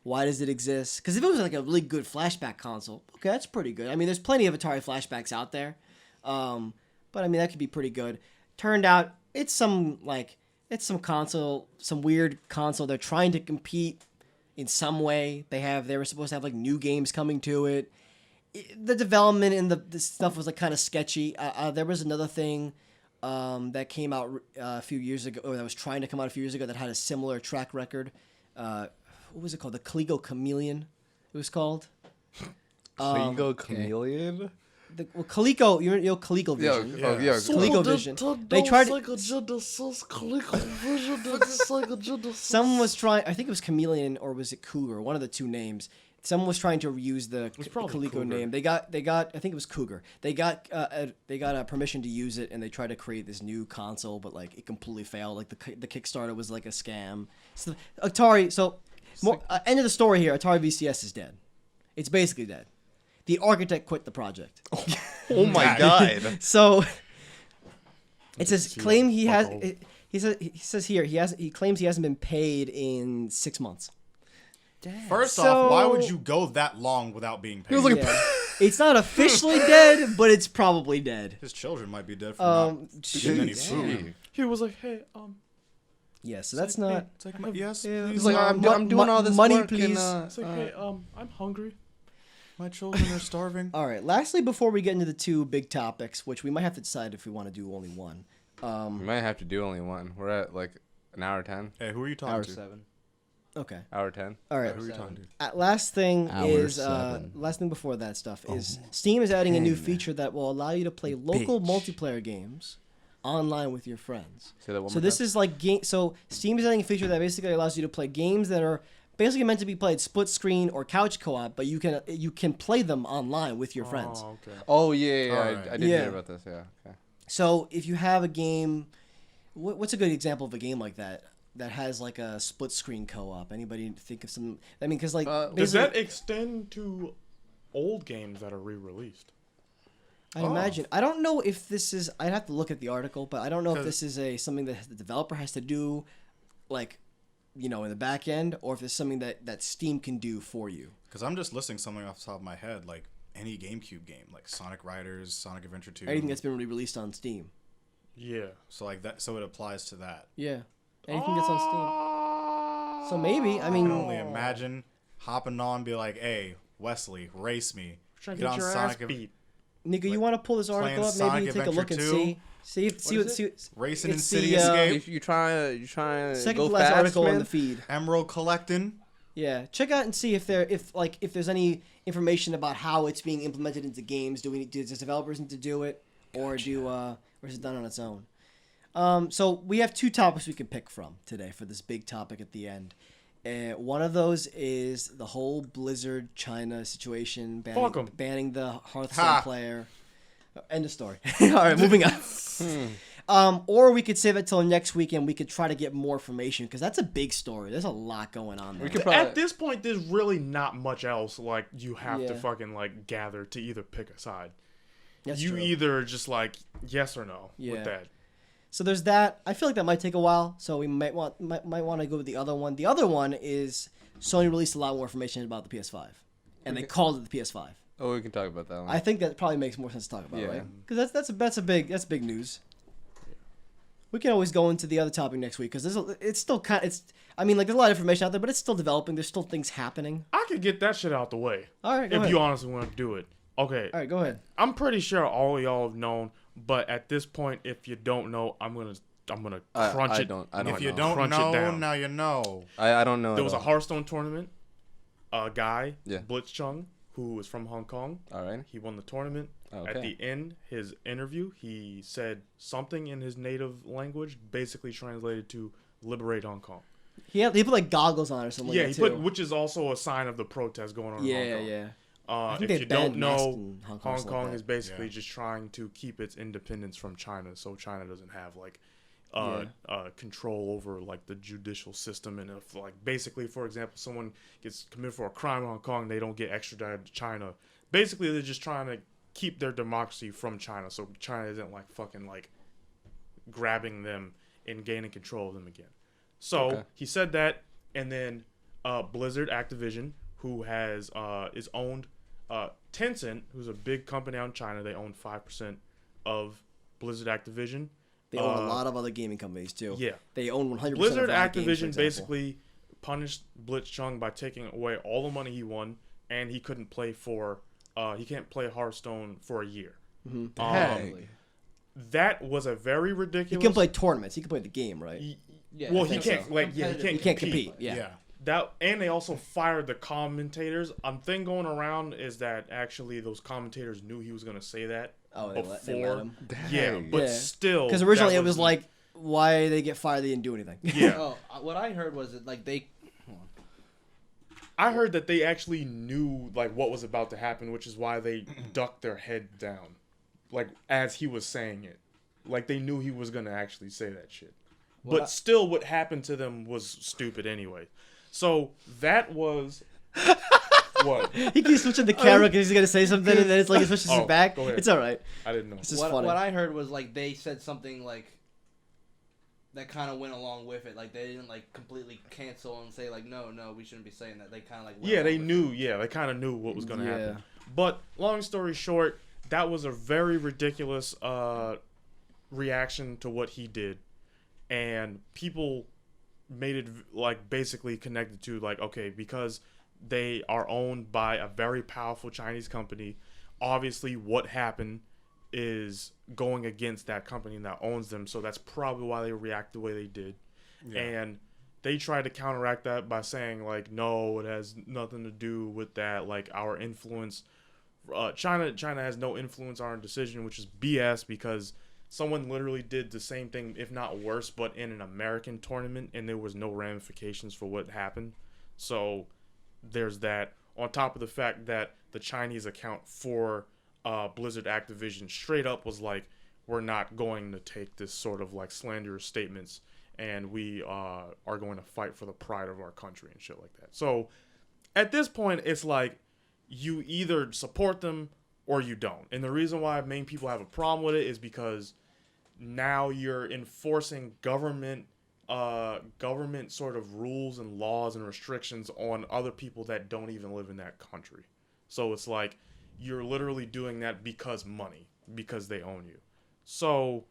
Why does it exist? Because if it was like a really good flashback console, okay, that's pretty good. I mean, there's plenty of Atari flashbacks out there, but I mean that could be pretty good. Turned out it's some console, some weird console. They're trying to compete in some way. They were supposed to have like new games coming to it. The development and the stuff was like kind of sketchy. There was another thing that came out a few years ago, or that was trying to come out a few years ago, that had a similar track record. What was it called? The Coleco Chameleon. It was called. Coleco Chameleon? Coleco, you know ColecoVision. Yeah. Oh, yeah. ColecoVision. They tried. Someone was trying. I think it was Chameleon or was it Cougar? One of the two names. Someone was trying to use the probably Coleco Cougar. name. They got. I think it was Cougar. They got permission to use it, and they tried to create this new console, but like it completely failed. Like the Kickstarter was like a scam. So Atari. So end of the story here. Atari VCS is dead. It's basically dead. The architect quit the project. Oh my god. So it says claim he has. Fuck-hole. He says here he claims he hasn't been paid in 6 months. First So- off, why would you go that long without being paid? was like- Yeah. It's not officially dead, but it's probably dead. His children might be dead for not getting any food. He was like, hey, Yeah, so that's not. It's like, yes, Yeah, please. He's like, I'm Mo- doing all this money, work please. And, it's like, hey, I'm hungry. My children are starving. All right. Lastly, before we get into the two big topics, which we might have to decide if we want to do only one. we might have to do only one. We're at like an hour 10. Hey, who are you talking Hour to? 7. Okay. Hour 10. All right. Who are you talking to? Last thing Hour is 7. last thing before that stuff is Steam is adding a new feature that will allow you to play local multiplayer games online with your friends. Say that one So more this time. is like So Steam is adding a feature that basically allows you to play games that are basically meant to be played split screen or couch co-op, but you can play them online with your friends. Oh, okay. Oh yeah. Alright. I did Yeah. hear about this. Yeah. Okay. So if you have a game, what's a good example of a game like that has like a split screen co-op? Anybody think of some? I mean, because like Does basically, that extend to old games that are re-released? I imagine. I don't know if this is. I'd have to look at the article, but I don't know if 'Cause- this is something that the developer has to do, like, in the back end, or if it's something that Steam can do for you. Because I'm just listing something off the top of my head, like any GameCube game, like Sonic Riders, Sonic Adventure 2. Anything that's been re-released on Steam. Yeah. So like that. So it applies to that. Yeah. Anything that's on Steam. So maybe, I I mean, can only imagine hopping on and be like, "Hey, Wesley, race me. Trying to get your ass beat. Nico, you want to pull this article up? Maybe Sonic you take a look and Adventure 2? see Racing in It's City the, Escape, You trying to second go to last fast, article man? on the feed. Emerald collecting." Yeah, check out and see if there's any information about how it's being implemented into games. Does developers need to do it, or is it done on its own? So we have two topics we can pick from today for this big topic at the end. One of those is the whole Blizzard China situation, banning the Hearthstone player. End of story. All right, moving on. Or we could save it till next week and we could try to get more information because that's a big story. There's a lot going on there. At this point, there's really not much else like you have to Yeah. fucking like gather to either pick a side. That's you true. either just like yes or no Yeah. with that. So there's that. I feel like that might take a while, so we might want to go with the other one. The other one is Sony released a lot more information about the PS5, and they called it the PS5. Oh, we can talk about that one. I think that probably makes more sense to talk about, Yeah. right? Because that's big news. We can always go into the other topic next week because it's still there's a lot of information out there, but it's still developing. There's still things happening. I could get that shit out the way. All right, go If ahead. you honestly want to do it. Okay. All right, go ahead. I'm pretty sure all of y'all have known, but at this point, if you don't know, I'm gonna crunch it. I don't If you know. don't Crunch it know, down. now you know. I don't know. There at was a all. Hearthstone tournament. A guy, Yeah. Blitzchung, who was from Hong Kong. All right. He won the tournament. Okay. At the end, his interview, he said something in his native language, basically translated to "liberate Hong Kong." He put like goggles on or something. Yeah, like he that, put, too. which is also a sign of the protest going on in Hong Kong. Yeah. I think If they you don't banned masks know, in Hong Kong or Hong something like Kong that. is basically Yeah. just trying to keep its independence from China, so China doesn't have like control over like the judicial system. And if like basically, for example, someone gets committed for a crime in Hong Kong, they don't get extradited to China. Basically, they're just trying to keep their democracy from China, so China isn't like fucking like grabbing them and gaining control of them again. So he said that, and then Blizzard, Activision, who has is owned Tencent, who's a big company out in China. They own 5% of Blizzard Activision. They own a lot of other gaming companies too. Yeah. They own 100% Blizzard of Riot Games, for Activision example. basically punished Blitzchung by taking away all the money he won, and he couldn't play he can't play Hearthstone for a year. Dang. That was a very He ridiculous. can play tournaments. He can play the game, right? Yeah, Well, I he think can't so. like he Competitive. can't He can't compete. compete. Yeah. That, and they also fired the commentators. Thing going around is that actually those commentators knew he was going to say that Oh, before. they let him. Yeah, Dang. but Yeah. still, Because originally that it was like, why did they get fired? They didn't do anything. yeah. Oh, what I heard was that like they. Hold on. I heard that they actually knew like what was about to happen, which is why they ducked their head down, like as he was saying it. Like they knew he was going to actually say that shit. But still, what happened to them was stupid anyway. So that was what He keeps switching the camera because he's gonna say something, and then it's like he switches it back. go ahead. It's all right. I didn't know. It's just What, funny. what I heard was like they said something like that kind of went along with it. Like they didn't like completely cancel and say like no, we shouldn't be saying that. They kind of like went Yeah, along they with knew. Yeah, they kind of knew what was going to Yeah. happen. But long story short, that was a very ridiculous reaction to what he did, and people made it like basically connected to like, okay, because they are owned by a very powerful Chinese company, obviously what happened is going against that company that owns them, so that's probably why they react the way they did. And they tried to counteract that by saying like, no, it has nothing to do with that, like our influence, China has no influence on our decision, which is BS, because someone literally did the same thing, if not worse, but in an American tournament, and there was no ramifications for what happened. So there's that, on top of the fact that the Chinese account for Blizzard Activision straight up was like, we're not going to take this sort of like slanderous statements, and we are going to fight for the pride of our country and shit like that. So at this point, it's like you either support them or you don't. And the reason why main people have a problem with it is because now you're enforcing government sort of rules and laws and restrictions on other people that don't even live in that country. So it's like you're literally doing that because money, because they own you. So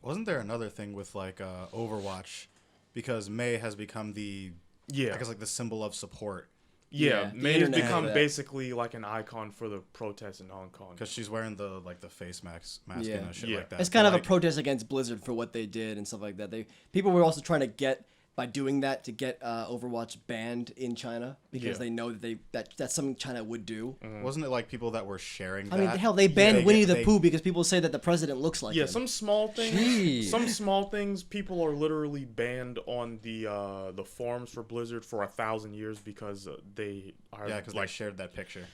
Wasn't there another thing with like Overwatch, because May has become the I guess like the symbol of support Yeah, the May has internet become had that. basically like an icon for the protests in Hong Kong. because she's wearing the face mask Yeah. and shit Yeah. like that. It's kind But, of a like, protest against Blizzard for what they did and stuff like that. People were also trying to get by doing that to get Overwatch banned in China because Yeah. they know that that's something China would do. Wasn't it like people that were sharing? I mean, that? hell, they banned they Winnie get- the they- Pooh because people say that the president looks like Yeah, him. some small things. Jeez. Some small things. People are literally banned on the forums for Blizzard for 1,000 years because they are Yeah, because like they shared that picture.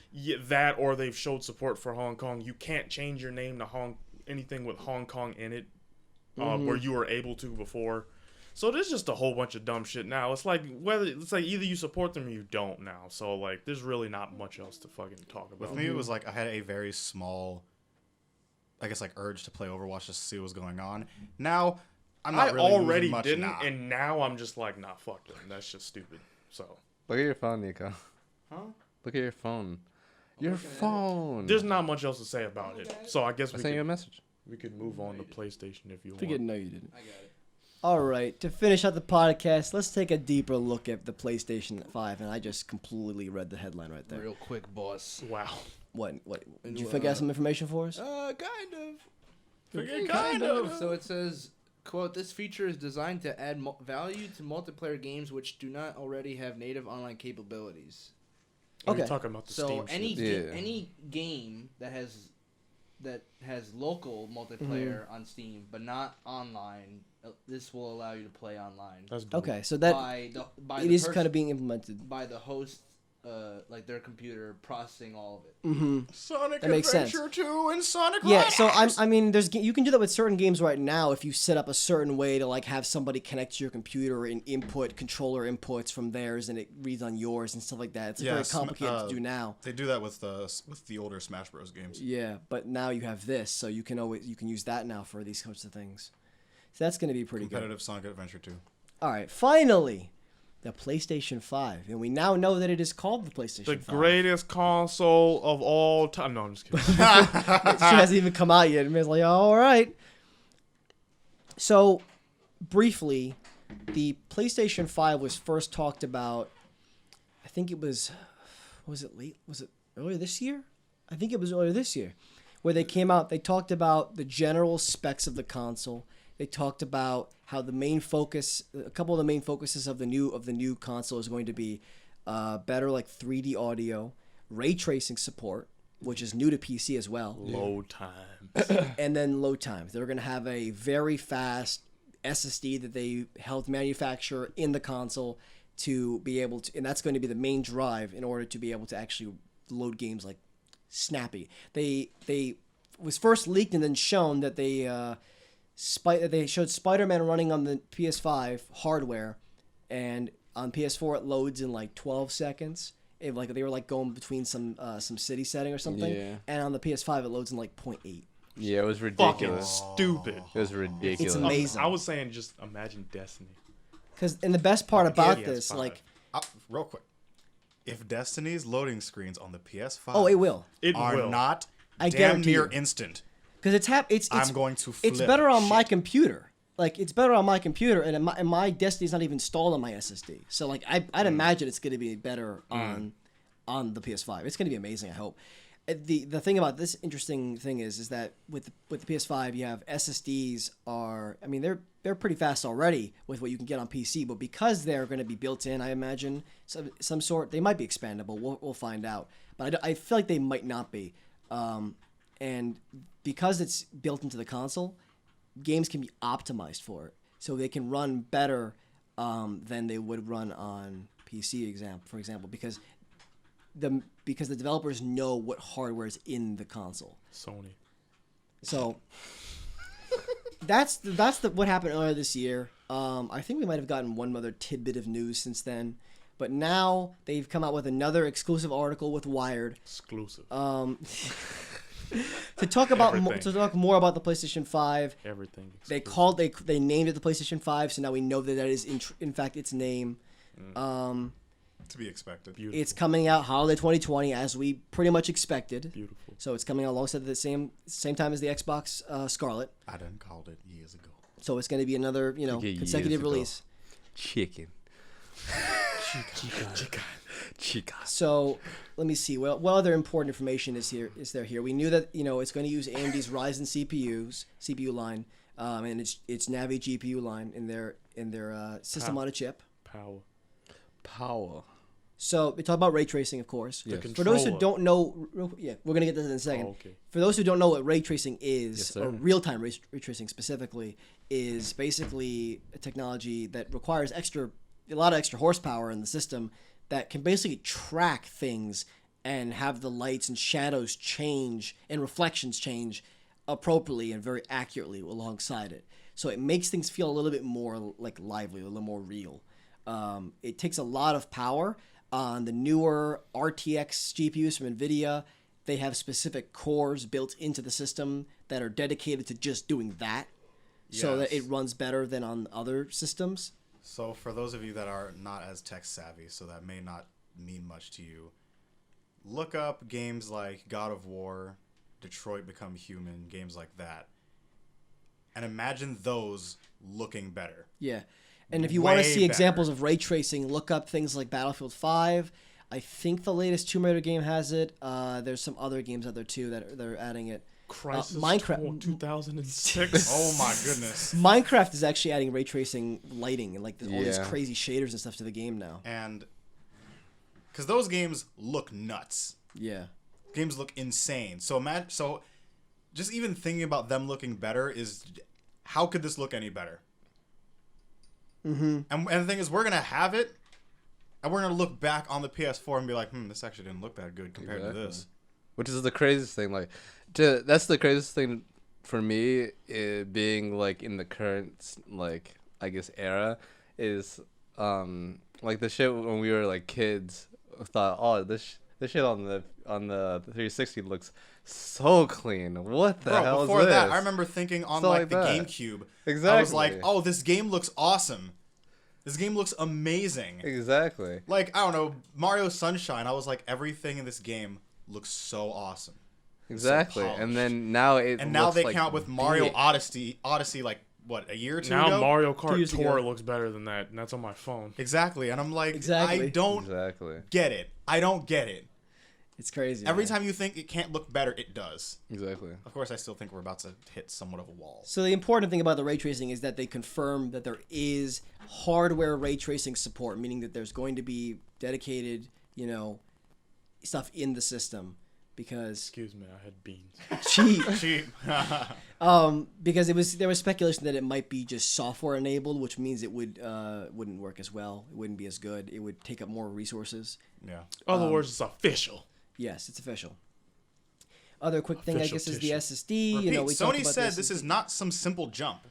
that, or they've showed support for Hong Kong. You can't change your name to anything with Hong Kong in it, where you were able to before. So there's just a whole bunch of dumb shit now. It's like either you support them or you don't now. So like there's really not much else to fucking talk about. With me, it was like I had a very small, I guess, like urge to play Overwatch just to see what was going on. Now, I'm not I really already losing much didn't, now. and now I'm just like, nah, fuck them. That's just stupid. So Look at your phone, Nico. Huh? Look at your phone. Your phone. there's not much else to say about it. So I guess I sent you a message. we could move on to PlayStation if you Forget, want. no, you didn't. I got it. All right, to finish out the podcast, let's take a deeper look at the PlayStation 5, and I just completely read the headline right there. Real quick, boss. Wow. What? Did you forget some information for us? Kind of. Kind of. So it says, quote, this feature is designed to add value to multiplayer games which do not already have native online capabilities. Are you Okay. talking about the So Steam any shit? any game that has local multiplayer on Steam but not online, this will allow you to play online. That's dope. Okay, so that by it the is kind of being implemented. by the host, like their computer processing all of it. Mm-hmm. Sonic That makes sense. Adventure 2 and Sonic Yeah, so Riders! I mean, you can do that with certain games right now if you set up a certain way to like have somebody connect to your computer and input controller inputs from theirs and it reads on yours and stuff like that. It's very complicated to do now. They do that with the older Smash Bros. Games. Yeah, but now you have this, so you can use that now for these sorts of things. So that's going to be pretty good. Competitive Sonic Adventure 2. All right, finally, the PlayStation 5, and we now know that it is called the PlayStation The 5. greatest console of all time. No, I'm just kidding. It hasn't even come out yet. And it's like, all right. So, briefly, the PlayStation 5 was first talked about, I think it was it earlier this year? I think it was earlier this year, where they came out, they talked about the general specs of the console. They talked about how a couple of the main focuses of the new console is going to be better like 3D audio, ray tracing support, which is new to PC as well, Load time. and then load times. They're going to have a very fast SSD that they helped manufacture in the console to be able to, and that's going to be the main drive in order to be able to actually load games like snappy. They was first leaked and then shown that they showed Spider-Man running on the PS5 hardware, and on PS4 it loads in like 12 seconds. They were like going between some city setting or something, Yeah. and on the PS5 it loads in like 0.8. Yeah, it was Fucking ridiculous. stupid. It was ridiculous. It's amazing. I was saying, just imagine Destiny. And the best part about PS5. this, like, Real quick. If Destiny's loading screens on the PS5 oh, it will, It are will. not I damn guarantee near you. instant, because it's I'm going to flip it's better on my shit. computer. Like, it's better on my computer, and my Destiny's not even installed on my SSD. So, like, I'd imagine it's going to be better on the PS5. It's going to be amazing, I hope. The thing about this interesting thing is that with the PS5, you have SSDs they're pretty fast already with what you can get on PC, but because they're going to be built in, I imagine, some sort, they might be expandable. We'll find out. But I feel like they might not be. And because it's built into the console, games can be optimized for it, so they can run better than they would run on PC. For example, because the developers know what hardware is in the console. Sony. So that's what happened earlier this year. I think we might have gotten one other tidbit of news since then, but now they've come out with another exclusive article with Wired. Exclusive. To talk about Everything. to talk more about the PlayStation 5. Everything. They named it the PlayStation 5, so now we know that is in fact its name. To be expected. Beautiful. It's coming out holiday 2020, as we pretty much expected. Beautiful. So it's coming out alongside the same time as the Xbox Scarlet. I done called it years ago. So it's going to be another, Okay, consecutive years ago. release. Chicken. Chica. So let me see. Well, what other important information is there here? We knew that it's going to use AMD's Ryzen CPU line, and its Navi GPU line in their system on a chip. Power. So we talk about ray tracing, of course. Yes. For those who Controller. don't know, we're gonna get to this in a second. Oh, okay. For those who don't know what ray tracing is, Yes, sir. or real-time ray tracing specifically, is basically a technology that requires a lot of extra horsepower in the system that can basically track things and have the lights and shadows change and reflections change appropriately and very accurately alongside it. So it makes things feel a little bit more like lively, a little more real. It takes a lot of power. On the newer RTX GPUs from NVIDIA, they have specific cores built into the system that are dedicated to just doing that, so that it Yes. runs better than on other systems. So for those of you that are not as tech savvy, so that may not mean much to you, look up games like God of War, Detroit Become Human, games like that, and imagine those looking better. Yeah. And if you want to Way see better. examples of ray tracing, look up things like Battlefield 5. I think the latest Tomb Raider game has it. There's some other games out there too that are adding it. Crisis Minecraft- 2006. Oh my goodness. Minecraft is actually adding ray tracing lighting and all these Yeah. crazy shaders and stuff to the game now. And because those games look nuts. Yeah. Games look insane. So just even thinking about them looking better is, how could this look any better? Mm-hmm. And the thing is, we're gonna have it, and we're gonna look back on the PS4 and be like, this actually didn't look that good compared to this. Which is the craziest thing. Like, that's the craziest thing for me, being like in the current, like, I guess era, is like the shit when we were like kids. Thought, oh, this shit on the 360 looks so clean. What the hell before is this? that, I remember thinking on Stuff like like the that. GameCube, Exactly. I was like, oh, this game looks awesome. This game looks amazing. Exactly. Like, I don't know, Mario Sunshine, I was like, everything in this game looks so awesome. Exactly. polished. And then now Now looks they like came out with Mario big. Odyssey like, what, a year or two Now ago? Mario 2 Kart years Tour ago. looks better than that, and that's on my phone. Exactly. And I'm like, Exactly. I don't Exactly. get it. I don't get it. It's crazy. Every man. time you think it can't look better, it does. Exactly. Of course, I still think we're about to hit somewhat of a wall. So the important thing about the ray tracing is that they confirm that there is hardware ray tracing support, meaning that there's going to be dedicated, stuff in the system, because Excuse me, I had beans. cheap. Cheap. Because there was speculation that it might be just software enabled, which means it wouldn't work as well. It wouldn't be as good. It would take up more resources. Yeah. In other words, it's official. Yes, it's official. Other quick thing, I Official guess, is tissue. the SSD. Repeat, We talked Sony about said the this SSD. is not some simple jump.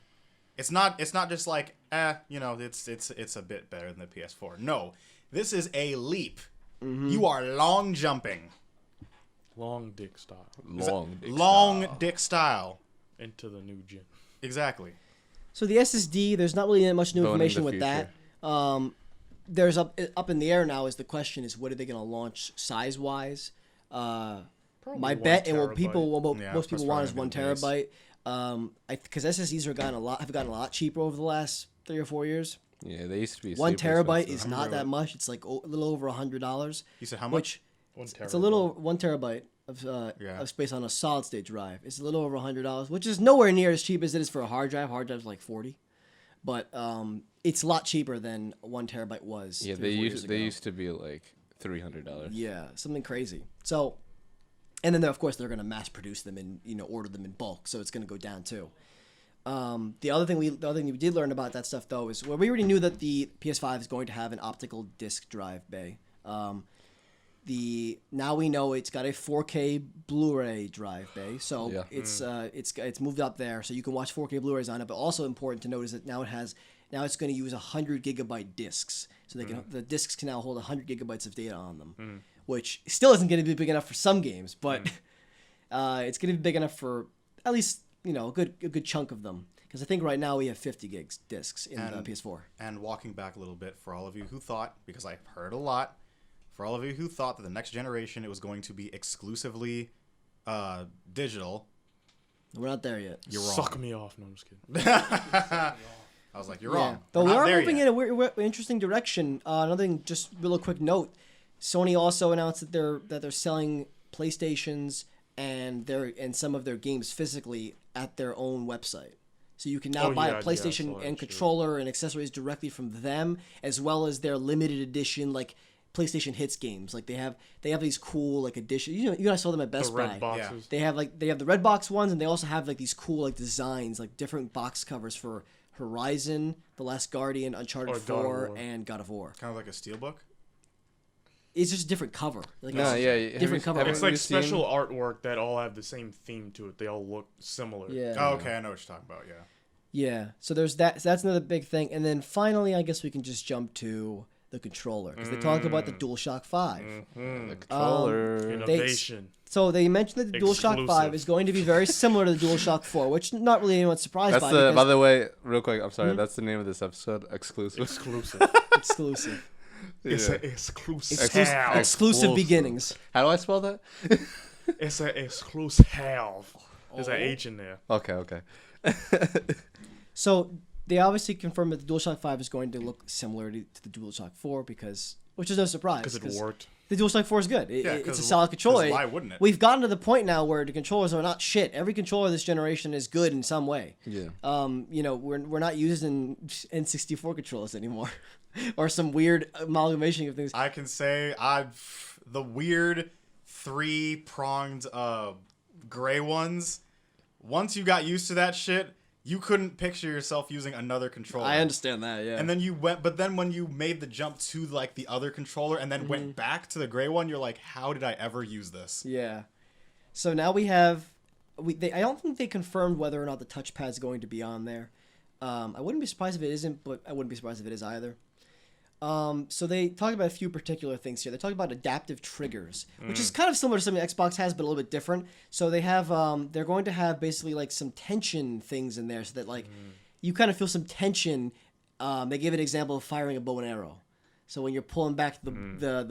It's not just like, it's a bit better than the PS4. No. This is a leap. Mm-hmm. You are long jumping. Long dick style. Long dick style. Into the new gen. Exactly. So the SSD, there's not really that much new Going in information the with that. There's up in the air now. Is the question is, what are they going to launch size wise? My 1 bet and what terabyte. people Yeah, most people that's want is probably 1 gonna be the terabyte. Because SSDs have gotten a lot cheaper over the last 3 or 4 years. Yeah, they used to be 1 super terabyte expensive. is not that much. It's like a little over $100. You said how much? Which 1 it's a little 1 terabyte of Yeah. of space on a solid state drive. It's a little over $100, which is nowhere near as cheap as it is for a hard drive. Hard drive's like 40, but it's a lot cheaper than 1 terabyte was. Yeah, 3 or 4 years they ago. used to be like $300. Yeah, something crazy. So, and then of course they're gonna mass produce them and order them in bulk, so it's gonna go down too. The other thing we did learn about that stuff though is, well, we already knew that the PS5 is going to have an optical disc drive bay. Now we know it's got a 4K Blu-ray drive bay, so Yeah. it's moved up there, so you can watch 4K Blu-rays on it. But also important to note is that now it's going to use 100 gigabyte discs, so the discs can now hold 100 gigabytes of data on them, which still isn't going to be big enough for some games, but it's going to be big enough for at least a good chunk of them. Because I think right now we have 50 gigs discs in the PS4. And walking back a little bit for all of you who thought, because I've heard a lot, For all of you who thought that the next generation it was going to be exclusively digital, We're not there yet. you're wrong. Suck me off. No, I'm just kidding. I was like, you're wrong. Though We're we not are there moving yet. in a interesting direction. Another thing, just real quick note: Sony also announced that they're selling PlayStations and some of their games physically at their own website. So you can now buy a PlayStation and controller and accessories directly from them, as well as their limited edition like PlayStation Hits games. Like they have these cool like edition. You guys saw them at Best The Buy. red boxes. They have the red box ones, and they also have like these cool like designs, like different box covers for Horizon, The Last Guardian, Uncharted Or God of 4, War. and God of War. Kind of like a steelbook. It's just a different cover. Like No, it's yeah. different cover. It's like you seen- special artwork that all have the same theme to it. They all look similar. Yeah. Oh, okay, I know what you're talking about. Yeah. Yeah. So there's that. So that's another big thing. And then finally, I guess we can just jump to the controller because they talk about the DualShock 5. The controller. Innovation. So they mentioned that the DualShock 5 Exclusive. is going to be very similar to the DualShock 4, which not really anyone's surprised That's by. the. because By the way, real quick, I'm sorry. That's the name of this episode. Exclusive. Exclusive. exclusive. It's Yeah. an exclusive. Exclusive Exclusive. beginnings. How do I spell that? It's an exclusive. There's an H in there. Okay. So they obviously confirmed that the DualShock 5 is going to look similar to the DualShock 4 which is no surprise. Because it worked. The DualShock 4 is good. Yeah, It's 'cause- a solid 'cause controller. why wouldn't it? We've gotten to the point now where the controllers are not shit. Every controller this generation is good in some way. Yeah. We're not using N64 controllers anymore, or some weird amalgamation of things. I can say the weird 3-pronged gray ones. Once you got used to that shit, you couldn't picture yourself using another controller. I understand that, yeah. And then then when you made the jump to like the other controller and then went back to the gray one, you're like, how did I ever use this? Yeah. So now we have, I don't think they confirmed whether or not the touchpad is going to be on there. I wouldn't be surprised if it isn't, but I wouldn't be surprised if it is either. So they talk about a few particular things here. They talk about adaptive triggers, which is kind of similar to something Xbox has, but a little bit different. So they have, they're going to have basically like some tension things in there, so that like you kind of feel some tension. They give an example of firing a bow and arrow. So when you're pulling back the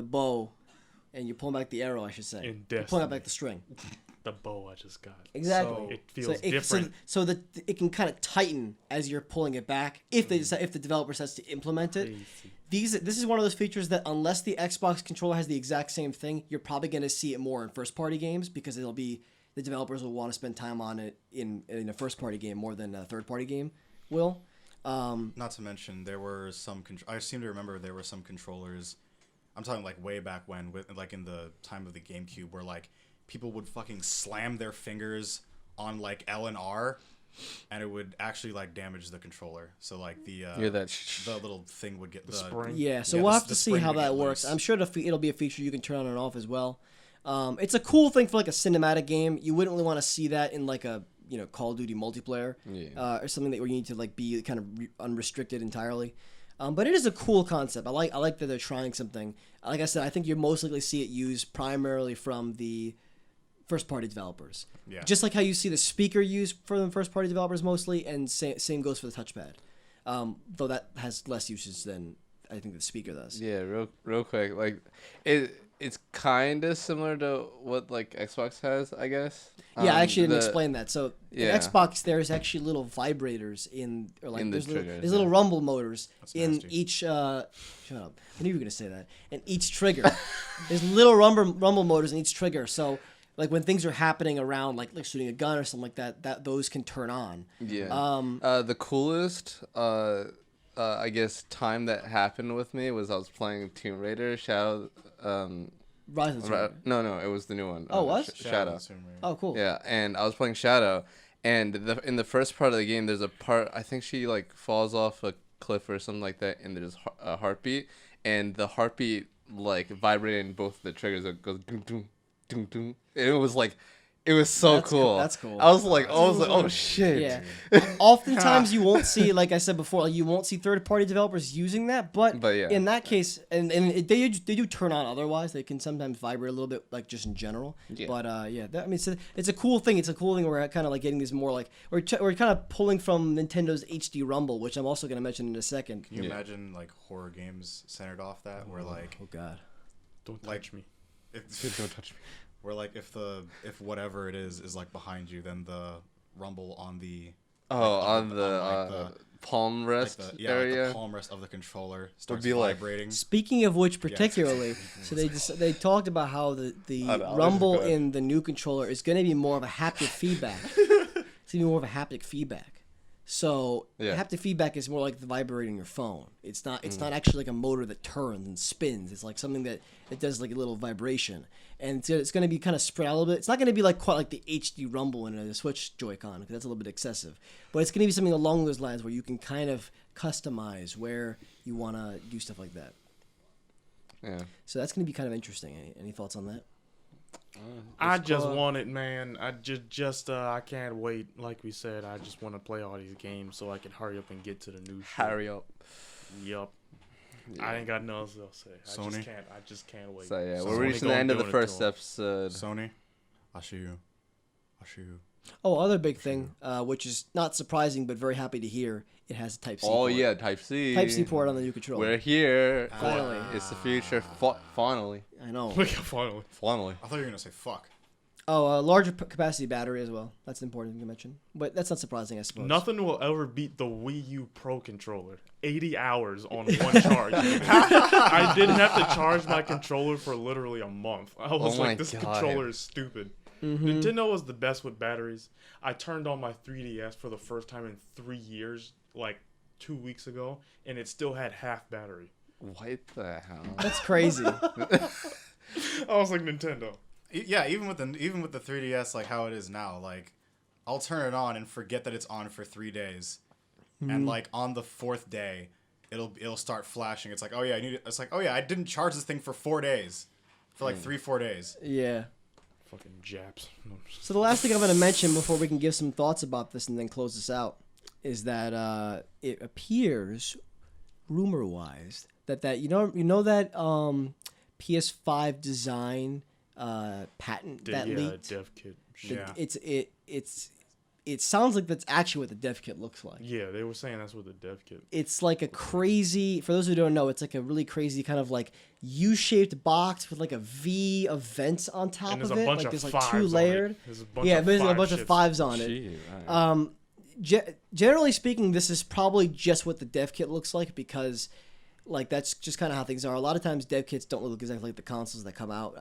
bow, and you're pulling back the arrow, I should say, In you're pulling Destiny. back the string. The bow I just got. Exactly. So It feels so different. So that it can kind of tighten as you're pulling it back if they decide, if the developer decides to implement it. This is one of those features that unless the Xbox controller has the exact same thing, you're probably going to see it more in first party games because the developers will want to spend time on it in a first party game more than a third party game will. Not to mention, there were some. I seem to remember there were some controllers. I'm talking like way back when, like in the time of the GameCube, where like people would fucking slam their fingers on like L and R, and it would actually like damage the controller. So like the the little thing would get the spring. Yeah, so Yeah, we'll the- have to the see spring how would that get works. loose. I'm sure it'll be a feature you can turn on and off as well. It's a cool thing for like a cinematic game. You wouldn't really want to see that in like a Call of Duty multiplayer or something where you need to like be kind of unrestricted entirely. But it is a cool concept. I like that they're trying something. Like I said, I think you're most likely to see it used primarily from the first party developers. Yeah. Just like how you see the speaker used for the first party developers mostly, and same goes for the touchpad. Though that has less usage than I think the speaker does. Yeah, real quick, like it's kind of similar to what like Xbox has, I guess. Yeah, I actually didn't explain that. So Yeah. in Xbox, there's actually little vibrators in In the there's little, triggers, there's little rumble motors in nasty. each. Shut up! I knew you were gonna say that. In each trigger, there's little rumble motors in each trigger. So like when things are happening around, like shooting a gun or something like that those can turn on. Yeah. The coolest, I guess, time that happened with me was I was playing Tomb Raider Shadow. Rise of the Tomb Raider. No, it was the new one. Oh, was? Shadow? Oh, cool. Yeah, and I was playing Shadow, and in the first part of the game, there's a part I think she like falls off a cliff or something like that, and there's a heartbeat, and the heartbeat like vibrating both the triggers. It goes doom doom doom doom. It was like. It was so That's cool. that's cool. I was like, oh shit. Yeah. Oftentimes you won't see, like I said before, like you won't see third-party developers using that. But yeah. in that case, they do turn on. Otherwise, they can sometimes vibrate a little bit, like just in general. Yeah. But it's a cool thing. It's a cool thing. We're kind of like getting these more like we're kind of pulling from Nintendo's HD Rumble, which I'm also going to mention in a second. Can you imagine like horror games centered off that, where like Oh God. Don't like, touch me. Don't touch me. Where like if whatever it is like behind you, then the rumble on the On the the palm rest like the area. palm rest of the controller starts be like- vibrating. Speaking of which, particularly, so they talked about how the I know, rumble go ahead. in the new controller is going to be more of a haptic feedback. It's going to be more of a haptic feedback. So Yeah. haptic feedback is more like the vibrating your phone. It's not actually like a motor that turns and spins. It's like something that it does like a little vibration, and it's going to be kind of spread out a little bit. It's not going to be like quite like the HD rumble in a Switch Joy-Con, because that's a little bit excessive. But it's going to be something along those lines where you can kind of customize where you want to do stuff like that. Yeah. So that's going to be kind of interesting. Any thoughts on that? I just want it, man. I I can't wait. Like we said, I just want to play all these games so I can hurry up and get to the new shit. Hurry up. Yup. Yeah. I ain't got nothing else to say. Sony? I just can't wait. So yeah, So we're Sony reaching the end of the doing it to first 'em. episode. Sony, I'll show you. Oh, other big thing, which is not surprising but very happy to hear, it has a Type-C Oh port. yeah, Type C. Type C port on the new controller. We're here. Finally. It's the future. Finally. I know. Finally. Finally. I thought you were gonna say fuck. Oh, a larger capacity battery as well. That's an important thing to mention. But that's not surprising, I suppose. Nothing will ever beat the Wii U Pro controller. 80 hours on one charge. I didn't have to charge my controller for literally a month. I was Oh my like, this God. controller is stupid. Nintendo was the best with batteries. I turned on my 3DS for the first time in 3 years, like 2 weeks ago, and it still had half battery. What the hell? That's crazy. I was like, Nintendo. Yeah, even with the 3DS, like how it is now, like I'll turn it on and forget that it's on for 3 days, and like on the 4th day, it'll start flashing. It's like, oh yeah, it's like, oh yeah, I didn't charge this thing for 4 days, for like 3-4 days. Yeah. Fucking Japs. So the last thing I'm going to mention before we can give some thoughts about this and then close this out is that it appears, rumor-wise, that you know that PS5 design patent that leaked. Dev kit. Yeah. It sounds like that's actually what the dev kit looks like. Yeah, they were saying that's what the dev kit. It's like a crazy, for those who don't know, it's like a really crazy kind of like U-shaped box with like a V of vents on top And there's of a it. bunch Like of there's like fives two on it. layered. There's a bunch Yeah, of there's a five bunch of chips. fives on it. Gee, alright. Generally speaking, this is probably just what the dev kit looks like, because like that's just kind of how things are. A lot of times dev kits don't look exactly like the consoles that come out.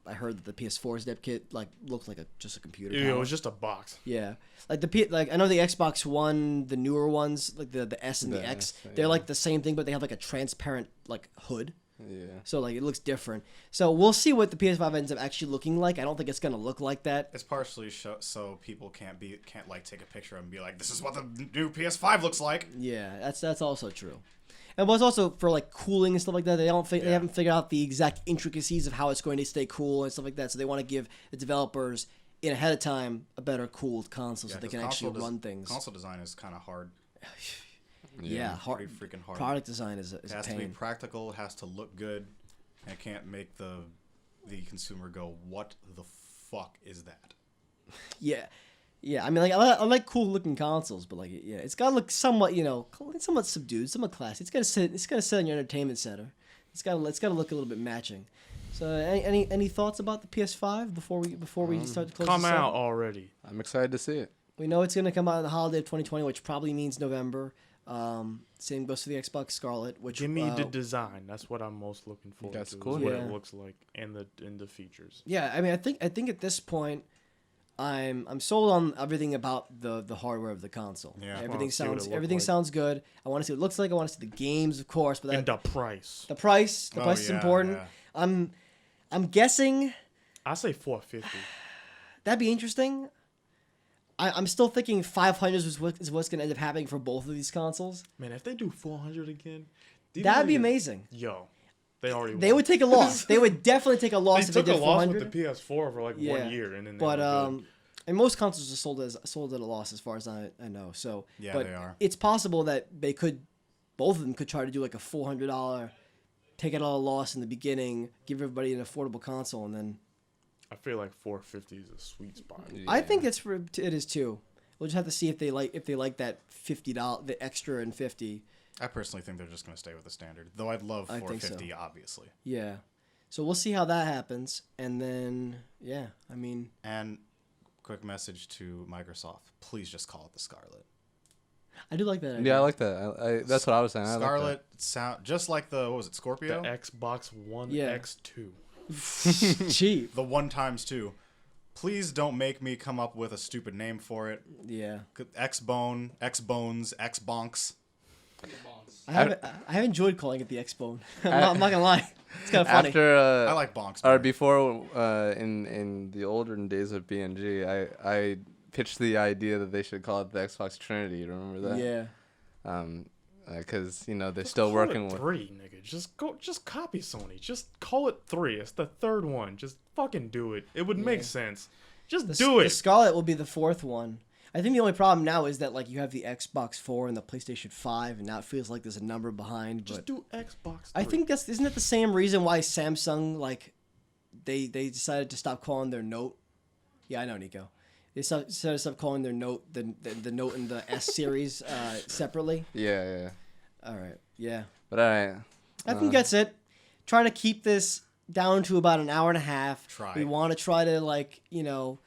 I heard that the PS4's dev kit like looks like just a computer. Yeah, it tower. was just a box. Yeah, like like I know the Xbox One, the newer ones, like the S and the The X, S, they're yeah. like the same thing, but they have like a transparent like hood. Yeah. So like it looks different. So we'll see what the PS5 ends up actually looking like. I don't think it's gonna look like that. It's partially so people can't like take a picture and be like, this is what the new PS5 looks like. Yeah, that's also true. And it's also for like cooling and stuff like that. They haven't figured out the exact intricacies of how it's going to stay cool and stuff like that. So they want to give the developers in ahead of time a better cooled console so they can actually run things. Console design is kind of hard. Yeah, hard. Pretty freaking hard. Product design is It a has to be pain. practical. It has to look good. And it can't make the consumer go, what the fuck is that? Yeah. I mean, like I like cool looking consoles, but like yeah, it's gotta look somewhat, somewhat subdued, somewhat classy. It's gotta sit in your entertainment center. It's gotta look a little bit matching. So any thoughts about the PS5 before we start to close Come this out already. I'm excited to see it. We know it's gonna come out in the holiday of 2020, which probably means November. Same goes for the Xbox Scarlet, which Give me the design. That's what I'm most looking forward That's to. cool. Is what Yeah. it looks like and the features. Yeah, I mean, I think at this point, I'm sold on everything about the hardware of the console. Yeah. Everything Wanna see what it look everything like. sounds good. I want to see what it looks like. I want to see the games, of course, but And the price. the price Oh, is yeah, important. yeah. I'm guessing I say 450. that'd be interesting. I'm still thinking 500 is what's going to end up happening for both of these consoles. Man, if they do 400 again, That'd be amazing. Yo, they already. They would take a loss. They would definitely take a loss They if they took a did loss 400. with the PS4 for like Yeah. 1 year, and then. But they were good. and most consoles are sold at a loss as far as I know. So Yeah, but they are. It's possible that both of them could try to do like a $400, take it all a loss in the beginning, give everybody an affordable console, and then I feel like 450 is a sweet spot. I think it is too. We'll just have to see if they like that $50, the extra and 50. I personally think they're just going to stay with the standard. Though I'd love I think so. 450, obviously. Yeah. So we'll see how that happens, and then yeah, I mean, And quick message to Microsoft: please just call it the Scarlet. I do like that idea. Yeah, I like that. I that's what I was saying. I like that. Scarlet sound just like the what was it, The Scorpio? Xbox One Yeah. X2. Cheap. The 1 times 2. Please don't make me come up with a stupid name for it. Yeah. X-Bone, X-Bones, X-Bonks. I have enjoyed calling it the X-Bone. I'm not gonna lie. It's kind of funny. After I like Bonks. or better. before in the olden days of BNG, I pitched the idea that they should call it the Xbox Trinity. You remember that? Yeah. Because you know they're Just still call working it with. 3, nigga. Just copy Sony. Just call it 3. It's the third one. Just fucking do it. It would make sense. Just do The it. Scarlet will be the 4th one. I think the only problem now is that like you have the Xbox 4 and the PlayStation 5, and now it feels like there's a number behind. Just But do Xbox 3. I think isn't that the same reason why Samsung like they decided to stop calling their Note? Yeah, I know, Nico. They decided to stop calling their Note the Note and the S series separately. Yeah. All right, yeah. But all right. I think that's it. Trying to keep this down to about an hour and a half. Try. We want to try to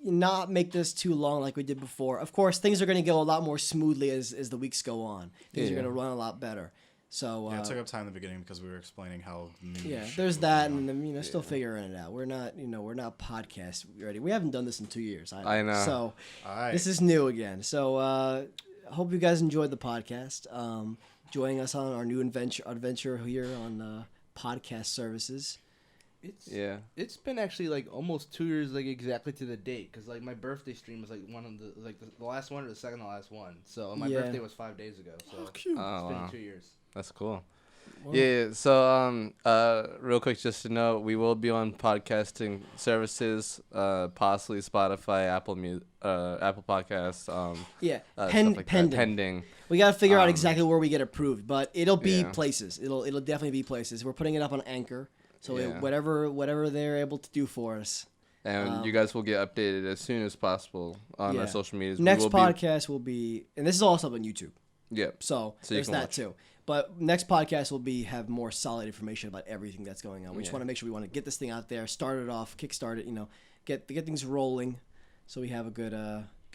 not make this too long like we did before. Of course, things are going to go a lot more smoothly as the weeks go on. Things are Yeah. going to run a lot better. So Yeah, it took up time in the beginning because we were explaining how new yeah, shit there's was that, going on. and then still figuring it out. We're not podcast ready. We haven't done this in 2 years. I know. So All right. this is new again. So I hope you guys enjoyed the podcast. Joining us on our new adventure here on podcast services. It's been actually like almost 2 years, like exactly to the date, because like my birthday stream was like one of the last one or the second to last one. So my Yeah. birthday was 5 days ago. So Fuck you. Oh, it's been wow. 2 years. That's cool. Well, Yeah. So real quick, just to note, we will be on podcasting services, possibly Spotify, Apple Podcasts. Yeah, Stuff pending. like that. Pending. We got to figure out exactly where we get approved, but it'll be Yeah. places. It'll definitely be places. We're putting it up on Anchor, so Yeah. whatever they're able to do for us. And you guys will get updated as soon as possible on Yeah. our social medias. Next we will podcast will be, and this is also on YouTube, Yep. so So you there's can that watch. too. But next podcast will have more solid information about everything that's going on. We just Yeah. want to make sure we want to get this thing out there, start it off, kickstart it. Get things rolling, so we have a good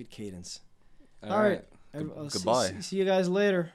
cadence. All right. Goodbye. See you guys later.